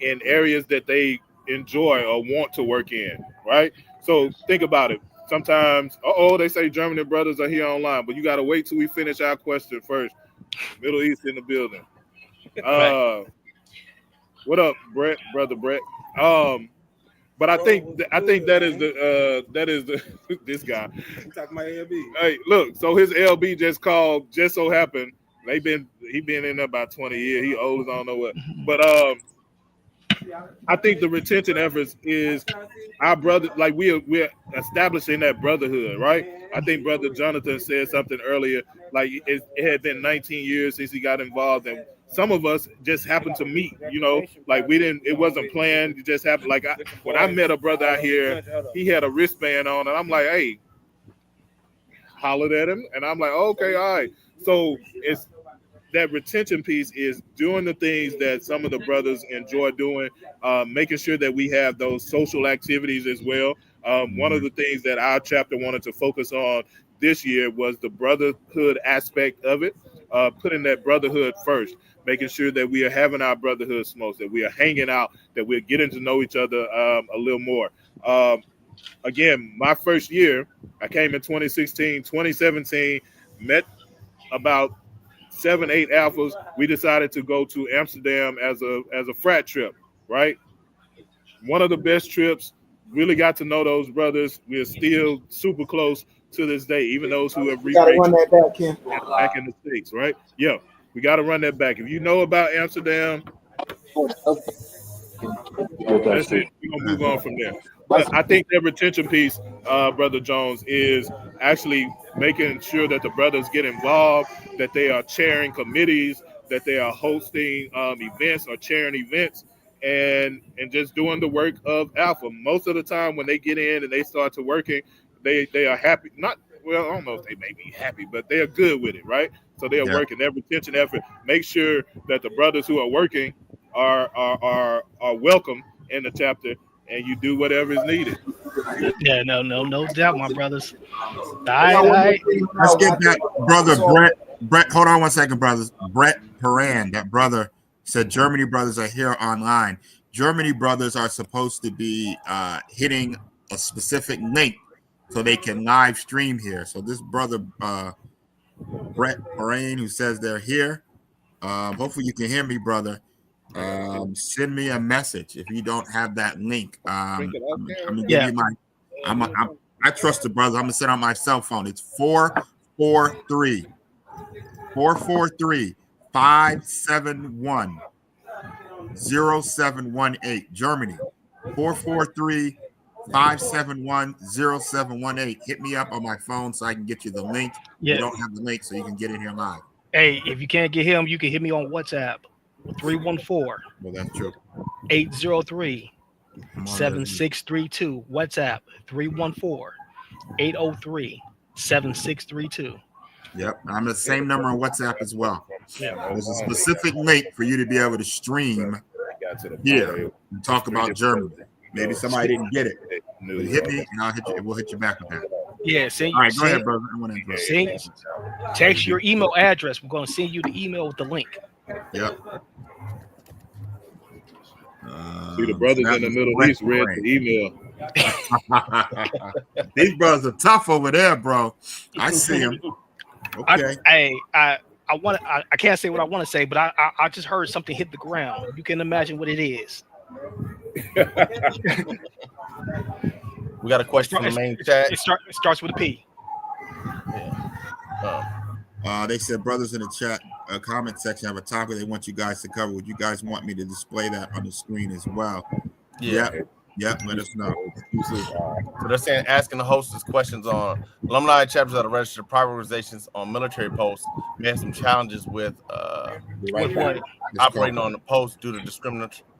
in areas that they enjoy or want to work in, right? So think about it. Sometimes, they say German brothers are here online, but you got to wait till we finish our question first. Middle East in the building. What up, brother Brett? But I think that is the this guy. You talking about LB? Hey, look. So his LB just so happened. He been in there about 20 years. He old as I don't know what. But I think the retention efforts is our brother. Like we're establishing that brotherhood, right? I think Brother Jonathan said something earlier. Like it had been 19 years since he got involved, and some of us just happened to meet. Like we didn't. It wasn't planned. It just happened. Like when I met a brother out here, he had a wristband on, and I'm like, hey, hollered at him, and I'm like, okay, all right. So it's that retention piece is doing the things that some of the brothers enjoy doing, making sure that we have those social activities as well. One of the things that our chapter wanted to focus on this year was the brotherhood aspect of it, putting that brotherhood first, making sure that we are having our brotherhood smokes, that we are hanging out, that we're getting to know each other a little more. Again, my first year, I came in 2016, 2017, met about 7, 8 alphas. We decided to go to Amsterdam as a frat trip, right? One of the best trips. Really got to know those brothers. We're still super close to this day, even those who have run that back, Ken. Back in the States, right? Yeah, we got to run that back. If you know about Amsterdam, that's it. We're gonna move on from there. But I think that retention piece, Brother Jones, is actually making sure that the brothers get involved, that they are chairing committees, that they are hosting events or chairing events, and just doing the work of Alpha. Most of the time when they get in and they start to working, they are happy. Not well, I don't know if they may be happy, but they are good with it, right? So they are working. Their retention effort make sure that the brothers who are working are welcome in the chapter, and you do whatever is needed. Yeah, no doubt, my brothers. All right. Let's get that brother Brett. Hold on one second, brothers. Brett Paran, that brother said Germany brothers are here online. Germany brothers are supposed to be hitting a specific link so they can live stream here. So this brother Brett Paran, who says they're here, hopefully you can hear me, brother. Send me a message if you don't have that link. I'm gonna give you my. I trust the brother. I'm gonna send on my cell phone. It's 443-571-0718. Germany. 443-571-0718. Hit me up on my phone so I can get you the link. Yeah. You don't have the link, so you can get in here live. Hey, if you can't get him, you can hit me on WhatsApp. 314. Well, that's true. 803-7632. WhatsApp 314-803-7632. Yep, I'm the same number on WhatsApp as well. There's a specific link for you to be able to stream here and talk about Germany. Maybe somebody didn't get it. But hit me and I'll hit you. We'll hit you back with that. Yeah, all right, go ahead, brother. I want to interrupt. Text your email address. We're going to send you the email with the link. Yep. See, the brothers in the Middle East read the email. These brothers are tough over there, bro. I see them. Okay. I can't say what I want to say, but I just heard something hit the ground. You can imagine what it is. We got a question from the main chat. It starts with a P. They said brothers in the chat comment section have a topic they want you guys to cover. Would you guys want me to display that on the screen as well? Yep, let us know. So they're saying asking the hostess questions on alumni chapters that are registered private organizations on military posts may have some challenges with operating on the post due to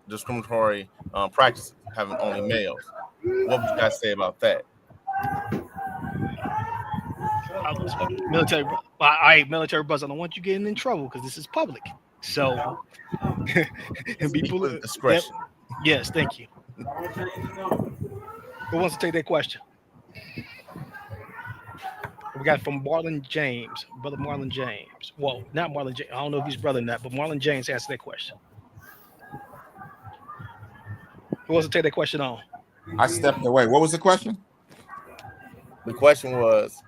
discriminatory practices, having only males. What would you guys say about that? Military, military buzz. I don't want you getting in trouble because this is public. So, and people with discretion. Yes, thank you. Who wants to take that question? We got from Marlon James, brother Marlon James. Well, not Marlon James. I don't know if he's brother or not, but Marlon James asked that question. Who wants to take that question on? I stepped away. What was the question? The question was,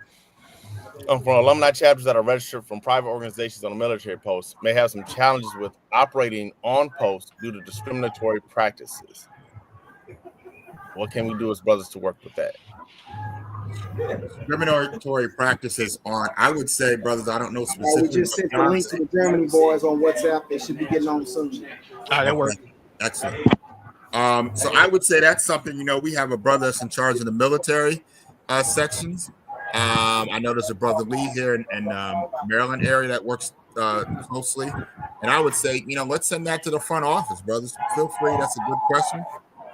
from alumni chapters that are registered from private organizations on a military post may have some challenges with operating on post due to discriminatory practices. What can we do as brothers to work with that? Discriminatory practices on, I would say, brothers, I don't know I specifically. would just send the link to the Germany boys on WhatsApp. They should be getting on soon. That works. Excellent. So I would say that's something, we have a brother that's in charge of the military sections. I know there's a brother Lee here in Maryland area that works closely. And I would say, let's send that to the front office, brothers. Feel free. That's a good question.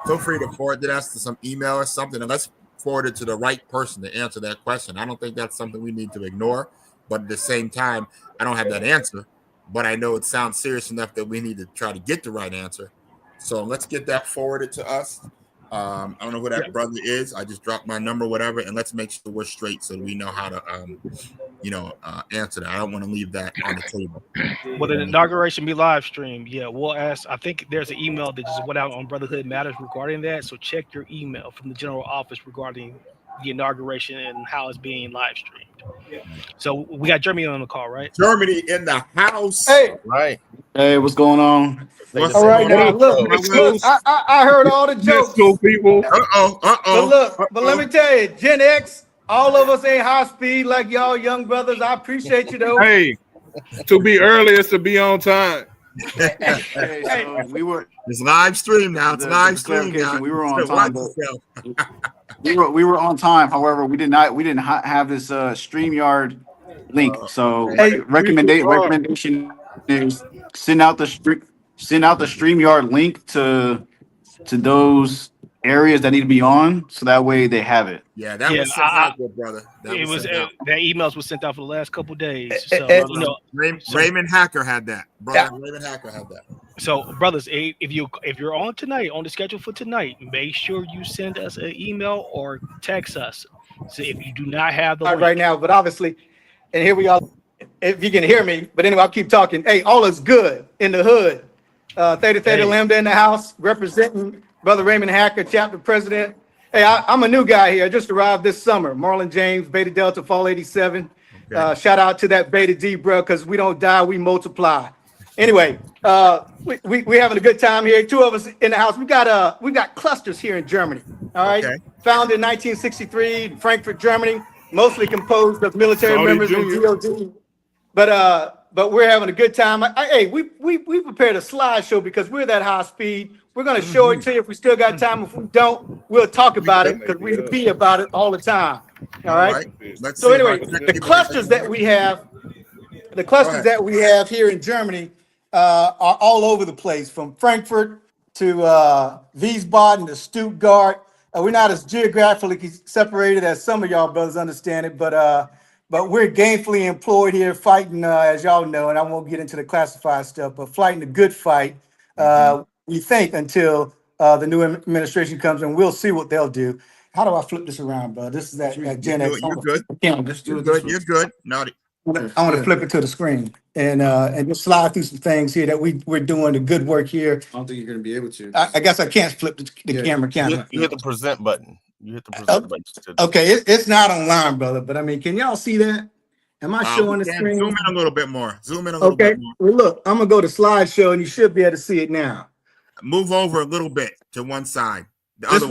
Feel free to forward that to some email or something, and let's forward it to the right person to answer that question. I don't think that's something we need to ignore, but at the same time, I don't have that answer, but I know it sounds serious enough that we need to try to get the right answer. So let's get that forwarded to us. I don't know who that brother is. I just dropped my number, whatever, and let's make sure we're straight so we know how to, answer that. I don't want to leave that on the table. Will the inauguration be live streamed? Yeah, we'll ask. I think there's an email that just went out on Brotherhood Matters regarding that. So check your email from the general office regarding the inauguration and how it's being live streamed. So we got Germany on the call, right? Germany in the house. Hey, right. Hey, what's going on? All right, now look, I heard all the jokes. School people. But look, but let me tell you, Gen X, all of us ain't high speed like y'all young brothers. I appreciate you though. Hey, to be early is to be on time. Hey, so we were. It's live stream now. It's live stream now. We were on time. We were on time. However, we didn't have this StreamYard link. So recommendation is send out the StreamYard link to those areas that need to be on, so that way they have it. Yeah, that was sent out, good brother. That emails was sent out for the last couple of days. So Raymond Hacker had that. Brother Raymond Hacker had that. So, brothers, if you're on tonight, on the schedule for tonight, make sure you send us an email or text us. So if you do not have the link right now, but obviously, and here we are. If you can hear me, but anyway, I'll keep talking. Hey, all is good in the hood. Theta Lambda in the house, representing Brother Raymond Hacker, chapter president. Hey, I'm a new guy here. I just arrived this summer. Marlon James, Beta Delta, Fall 87. Okay. Shout out to that Beta D, bro, because we don't die, we multiply. Anyway, we having a good time here. Two of us in the house. We got clusters here in Germany. All right, founded in 1963, Frankfurt, Germany, mostly composed of military members and DOD. But we're having a good time. Hey, we prepared a slideshow because we're that high speed. We're gonna show it to you if we still got time. If we don't, we'll talk about it because we be about it all the time. All right. So anyway, the clusters that we have, here in Germany are all over the place, from Frankfurt to Wiesbaden to Stuttgart. We're not as geographically separated as some of y'all brothers understand it, but we're gainfully employed here fighting, as y'all know, and I won't get into the classified stuff, but fighting a good fight, we think, until the new administration comes, and we'll see what they'll do. How do I flip this around, bro? This is that Gen X. You're good. You're good. Naughty. I want to flip it to the screen and just slide through some things here that we're doing the good work here. I don't think you're going to be able to. I guess I can't flip the camera. You hit the present button. Button. Okay, it's not online, brother. But I mean, can y'all see that? Am I showing the screen? Zoom in a little bit more. Bit more. Well, look, I'm gonna go to slideshow, and you should be able to see it now. Move over a little bit to one side. The other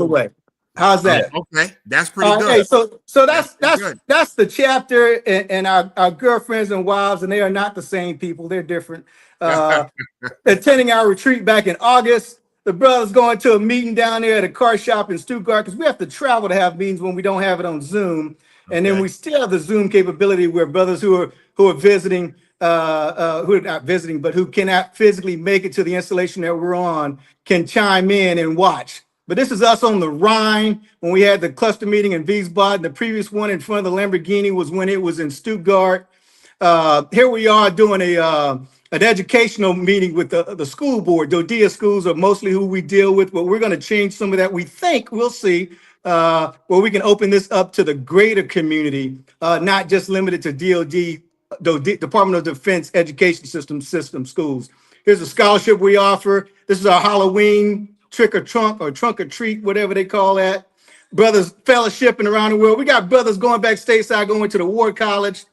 way. How's that? Okay, that's pretty good. Hey, so that's the chapter, and our girlfriends and wives, and they are not the same people. They're different. Attending our retreat back in August. The brothers going to a meeting down there at a car shop in Stuttgart because we have to travel to have meetings when we don't have it on Zoom. And then we still have the Zoom capability where brothers who are visiting, who are not visiting, but who cannot physically make it to the installation that we're on can chime in and watch. But this is us on the Rhine when we had the cluster meeting in Wiesbaden. The previous one in front of the Lamborghini was when it was in Stuttgart. Here we are doing an educational meeting with the school board. Dodea schools are mostly who we deal with, but we're going to change some of that. We think, we'll see, where we can open this up to the greater community, not just limited to Department of Defense education system schools. Here's a scholarship we offer. This is our Halloween trick or trunk or trunk or treat, whatever they call that. Brothers fellowshipping around the world. We got brothers going back stateside, going to the War College,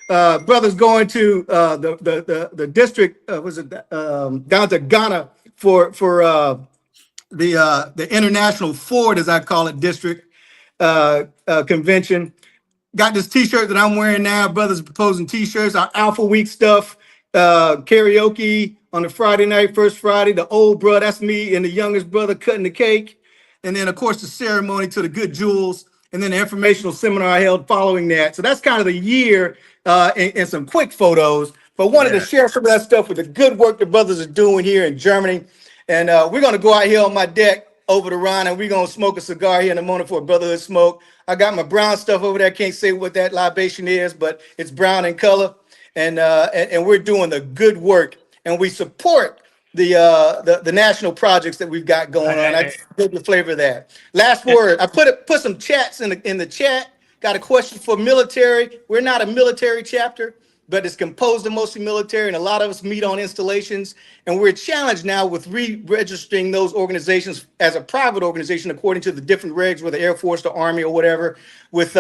brothers going to the district, down to Ghana for the International Ford, as I call it, district convention. Got this t-shirt that I'm wearing now. Brothers proposing t-shirts, our Alpha Week stuff, karaoke on the Friday night, first Friday, the old bro, that's me, and the youngest brother cutting the cake. And then, of course, the ceremony to the good jewels, and then the informational seminar I held following that. So that's kind of the year and some quick photos. But wanted to share some of that stuff with the good work the brothers are doing here in Germany. And we're going to go out here on my deck over the Rhine, and we're going to smoke a cigar here in the morning for a brotherhood smoke. I got my brown stuff over there. I can't say what that libation is, but it's brown in color. And we're doing the good work, and we support the national projects that we've got going on. I get the flavor of that. Last word, I put some chats in the chat. Got a question for military. We're not a military chapter, but it's composed of mostly military, and a lot of us meet on installations. And we're challenged now with re-registering those organizations as a private organization according to the different regs, whether Air Force, the Army, or whatever, with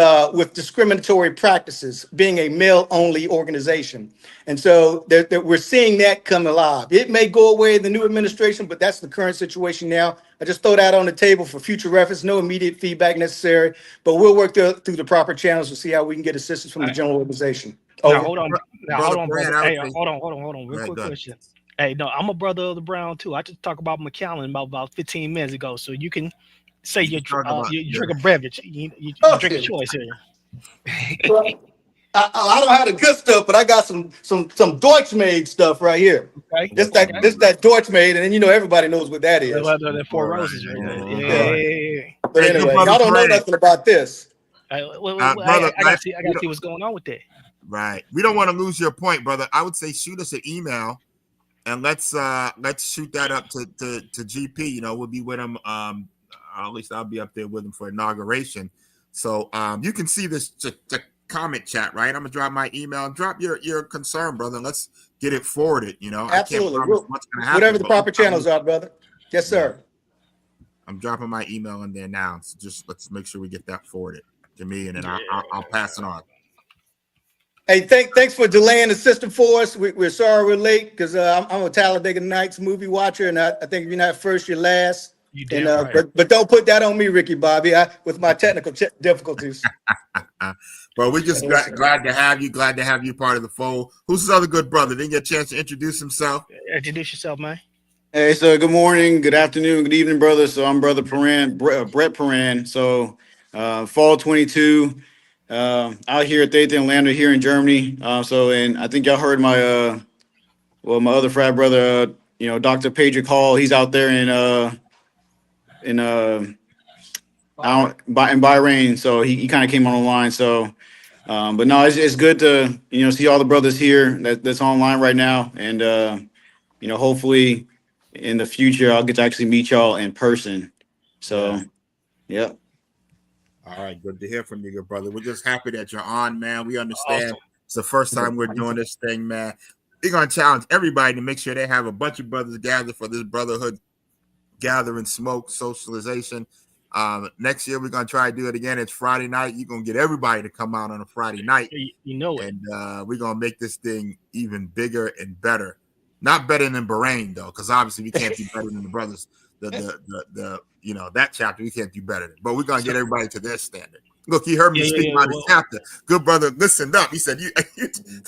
discriminatory practices, being a male-only organization. And so we're seeing that come alive. It may go away in the new administration, but that's the current situation now. I just throw that on the table for future reference. No immediate feedback necessary, but we'll work through the proper channels to see how we can get assistance from the general organization. Now, hold on, brother. Hey, Brad, hold on. Real quick question. Hey, no, I'm a brother of the Brown too. I just talked about McAllen about 15 minutes ago, so you can say you drink a beverage. You drink a choice here. Well, I don't have the good stuff, but I got some Deutsch-made stuff right here. Okay. This that Deutsch-made, and then everybody knows what that is. The Four Roses right there. Yeah. But anyway, y'all don't know nothing about this. I gotta see what's going on with that. Right. We don't want to lose your point, brother. I would say shoot us an email, and let's shoot that up to GP. We'll be with him. At least I'll be up there with him for inauguration. So you can see this the comment chat, right? I'm gonna drop my email and drop your concern, brother. Let's get it forwarded. Absolutely. I can't promise what's gonna happen, whatever the proper channels are, brother. Yes, sir. I'm dropping my email in there now. So just let's make sure we get that forwarded to me, and then I'll pass it on. Hey, thanks for delaying the system for us. We're sorry we're late because I'm a Talladega Nights movie watcher, and I think if you're not first, you're last. You did, right. But don't put that on me, Ricky Bobby, with my technical difficulties. Well, we're just glad to have you. Glad to have you part of the fold. Who's his other good brother? Didn't get a chance to introduce himself. Introduce yourself, man. Hey, so good morning, good afternoon, good evening, brother. So I'm Brother Paran, Brett Paran. So fall 22. Out here at Theta and Lambda here in Germany. And I think y'all heard my my other frat brother, Dr. Patrick Hall. He's out there in Bahrain. So he kind of came on the line. So, but no, it's good to see all the brothers here that's online right now, and hopefully in the future I'll get to actually meet y'all in person. So, yeah. All right, good to hear from you, good brother. We're just happy that you're on, man. We understand it's the first time we're doing this thing, man. We're going to challenge everybody to make sure they have a bunch of brothers gathered for this brotherhood gathering, smoke, socialization. Next year, we're going to try to do it again. It's Friday night. You're going to get everybody to come out on a Friday night. You know it. And we're going to make this thing even bigger and better. Not better than Bahrain, though, because obviously we can't do better than the brothers. That chapter we can't do better than, but we're gonna get everybody to their standard. Look, you heard me speak about this chapter. Good brother listened up. He said, "You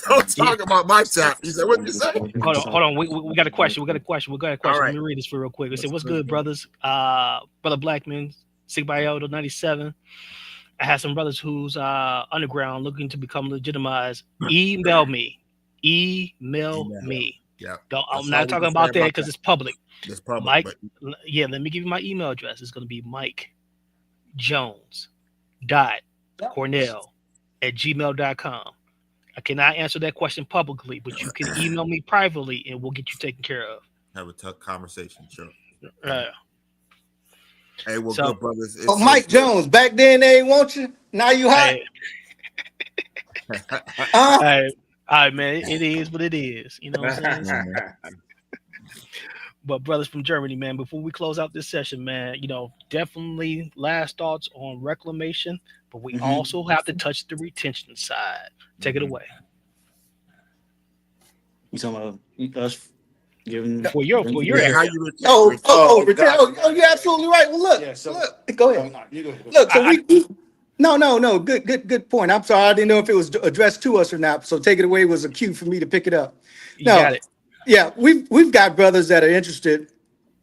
don't talk about my chapter." He said, "What you say?" Hold on. We got a question. Right. Let me read this for real quick. It said, "What's good, brothers? Brother Blackman, Sigma Iota 97. I have some brothers who's underground looking to become legitimized. Email me. Yeah. I'm not talking about that because it's public. It's public. Mike, But yeah, let me give you my email address. It's going to be Mike Jones.Cornell@gmail.com. I cannot answer that question publicly, but you can email me privately and we'll get you taken care of. have a tough conversation, sure. Hey, well, good brothers. Oh, Mike Jones, back then they ain't want you. Now you hot. All right, man. It is what it is. You know what I'm saying? But brothers from Germany, man, before we close out this session, man, definitely last thoughts on reclamation, but we also have to touch the retention side. Take it away. You talking about us giving for your how area. you you're absolutely right. Well, look, go ahead. Look, so no, good point. I'm sorry, I didn't know if it was addressed to us or not. So take it away was a cue for me to pick it up. You got it. Yeah, we've got brothers that are interested,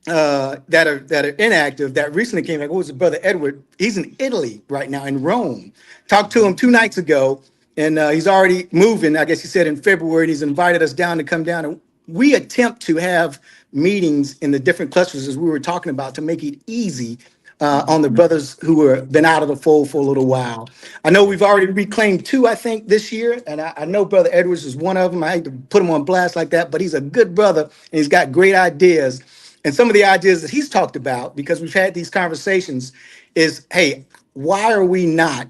that are inactive. That recently came back. What was it, Brother Edward? He's in Italy right now, in Rome. Talked to him 2 nights ago, and he's already moving. I guess he said in February. And he's invited us down to come down, and we attempt to have meetings in the different clusters as we were talking about to make it easy on the brothers who have been out of the fold for a little while. I know we've already reclaimed 2, I think, this year, and I know Brother Edwards is one of them. I hate to put him on blast like that, but he's a good brother, and he's got great ideas. And some of the ideas that he's talked about, because we've had these conversations, is, hey, why are we not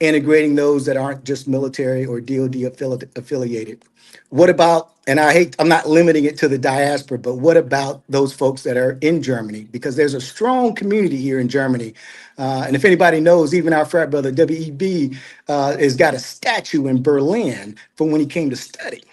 integrating those that aren't just military or DoD affiliated? What about, and I'm not limiting it to the diaspora, but what about those folks that are in Germany? Because there's a strong community here in Germany. And if anybody knows, even our frat brother, WEB, has got a statue in Berlin from when he came to study.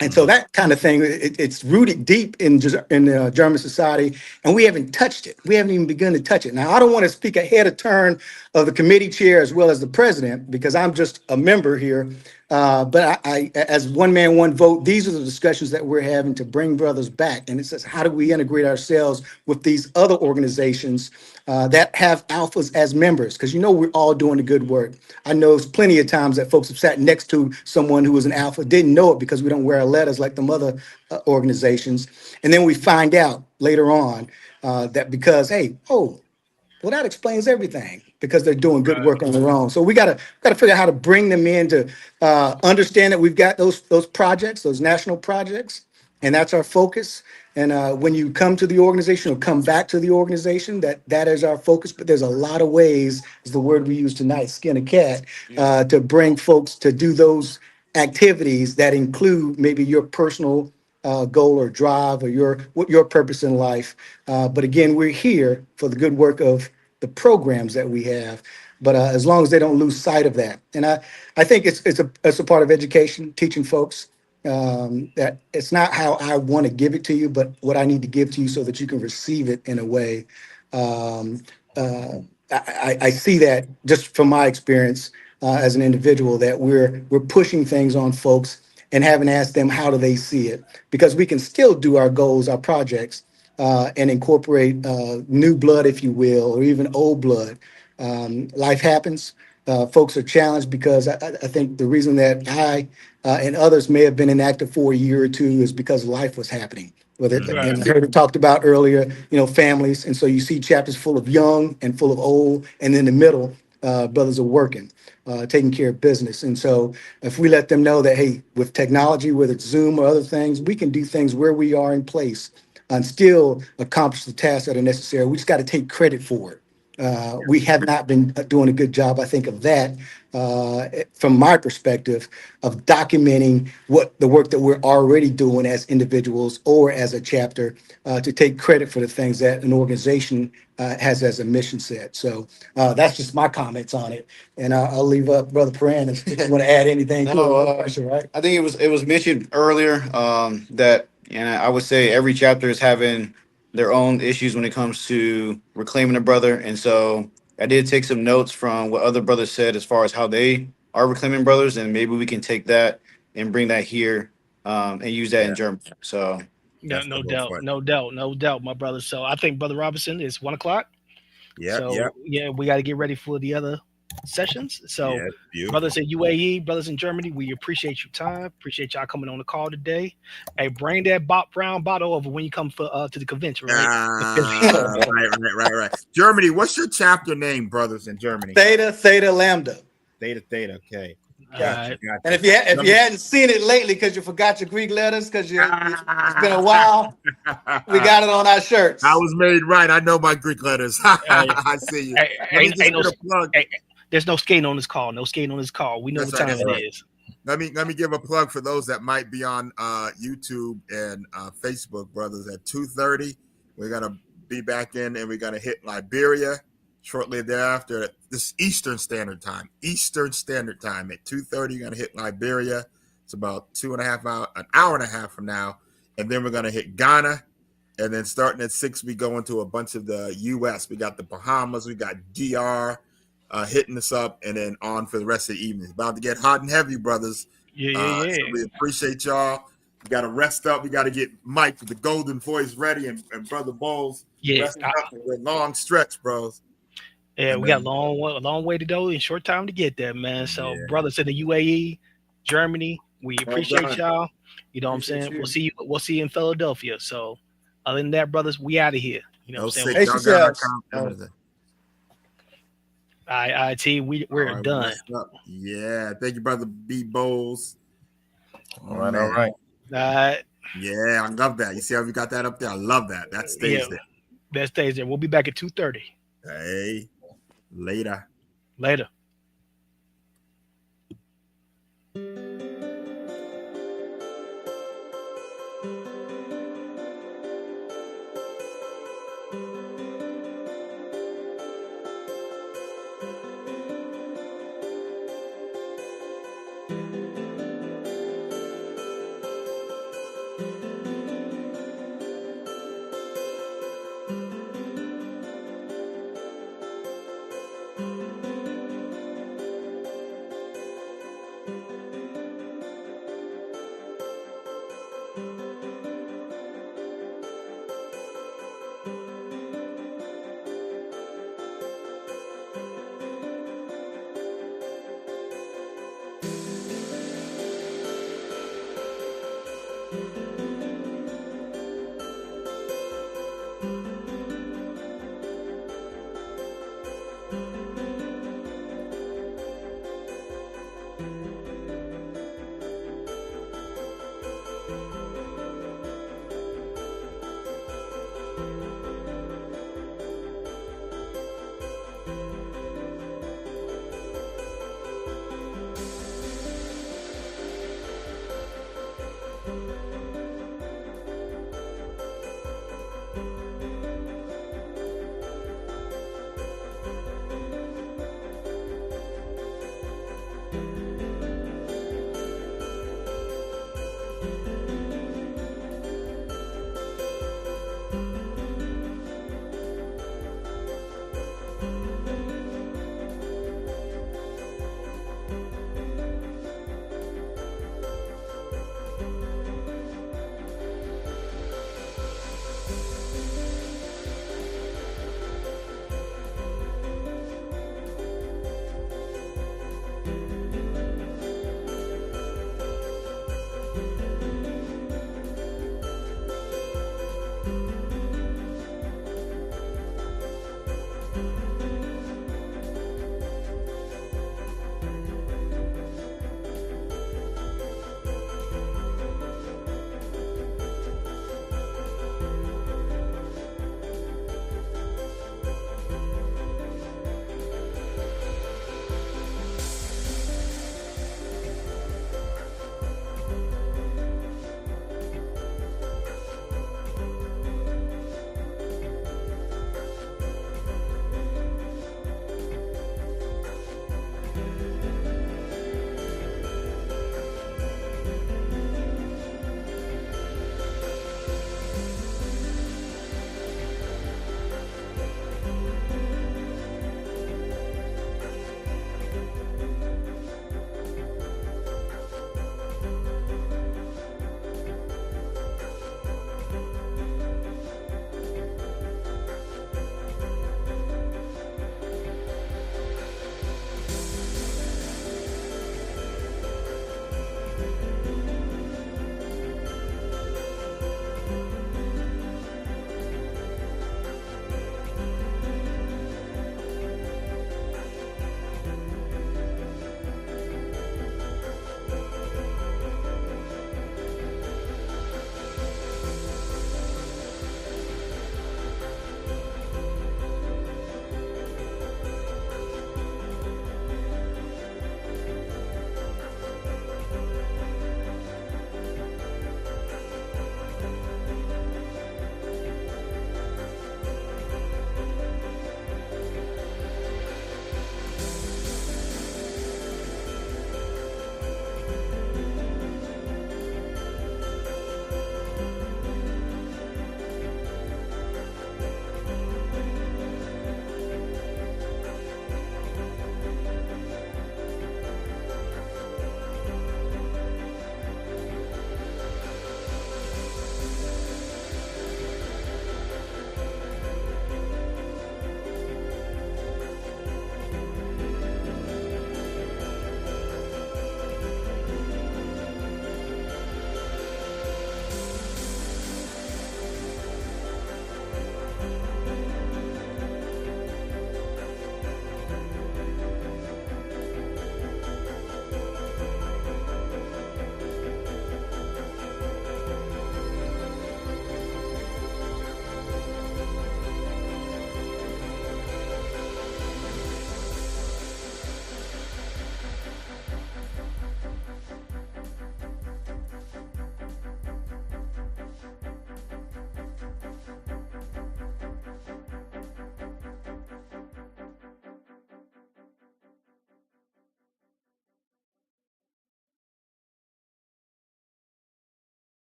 And so that kind of thing, it's rooted deep in German society, and we haven't touched it. We haven't even begun to touch it. Now, I don't want to speak ahead of turn of the committee chair as well as the president, because I'm just a member here. But I, as one man, one vote, these are the discussions that we're having to bring brothers back. And it says, how do we integrate ourselves with these other organizations that have alphas as members? Because we're all doing the good work. I know plenty of times that folks have sat next to someone who was an alpha, didn't know it because we don't wear our letters like the other organizations. And then we find out later on that because, well, that explains everything, because they're doing good work on their own. So we gotta figure out how to bring them in to understand that we've got those projects, those national projects, and that's our focus. And when you come to the organization or come back to the organization, that is our focus. But there's a lot of ways, is the word we use tonight, skin a cat, to bring folks to do those activities that include maybe your personal goal or drive or your purpose in life. But again, we're here for the good work of the programs that we have. But as long as they don't lose sight of that, and I think it's a part of education, teaching folks that it's not how I want to give it to you, but what I need to give to you so that you can receive it in a way. I see that just from my experience as an individual, that we're pushing things on folks and haven't asked them how do they see it, because we can still do our goals, our projects, and incorporate new blood, if you will, or even old blood. Life happens. Folks are challenged, because I think the reason that I and others may have been inactive for a year or 2 is because life was happening. And I heard it talked about earlier, families. And so you see chapters full of young and full of old, and in the middle, brothers are working, taking care of business. And so if we let them know that, hey, with technology, whether it's Zoom or other things, we can do things where we are in place and still accomplish the tasks that are necessary. We just got to take credit for it. We have not been doing a good job, I think, of that from my perspective, of documenting what the work that we're already doing as individuals or as a chapter, to take credit for the things that an organization has as a mission set. So that's just my comments on it. And I'll leave up Brother Paran if you want to add anything to it. Right? I think it was mentioned earlier that, and I would say every chapter is having their own issues when it comes to reclaiming a brother. And so I did take some notes from what other brothers said as far as how they are reclaiming brothers, and maybe we can take that and bring that here and use that in Germany. So no doubt, my brother. So I think Brother Robinson is 1 o'clock. Yeah. So yeah, we got to get ready for the other sessions. So, Yeah, beautiful. brothers in UAE, brothers in Germany, we appreciate your time. Appreciate y'all coming on the call today. Hey, bring that brown bottle over when you come for to the convention, right? Right. Germany, what's your chapter name, brothers in Germany? Theta Lambda. Theta. Okay. Gotcha. And if you hadn't seen it lately because you forgot your Greek letters because it's been a while, we got it on our shirts. I was made right. I know my Greek letters. I see you. There's no skating on this call. No skating on this call. We know what time it is. Let me give a plug for those that might be on YouTube and Facebook, brothers. At 2:30, we're gonna be back in, and we're gonna hit Liberia shortly thereafter. This Eastern Standard Time. At 2:30, you're gonna hit Liberia. It's about an hour and a half from now, and then we're gonna hit Ghana, and then starting at 6, we go into a bunch of the U.S. We got the Bahamas, we got DR. Hitting us up, and then on for the rest of the evening. It's about to get hot and heavy, brothers. Yeah. So we appreciate y'all. We got to rest up. We got to get Mike with the golden voice ready, and Brother Bowles resting up. We're long stretch, bros. Yeah, we got a long way to go and short time to get there, man. So, brothers in the UAE, Germany, we appreciate y'all. You know what I'm saying? We'll see you in Philadelphia. So, other than that, brothers, we out of here. You know what I'm saying? All right, team, we're done. Yeah, thank you, Brother B. Bowles. All right. Yeah, I love that. You see how we got that up there? I love that. That stays there. That stays there. We'll be back at 2:30. Hey, later.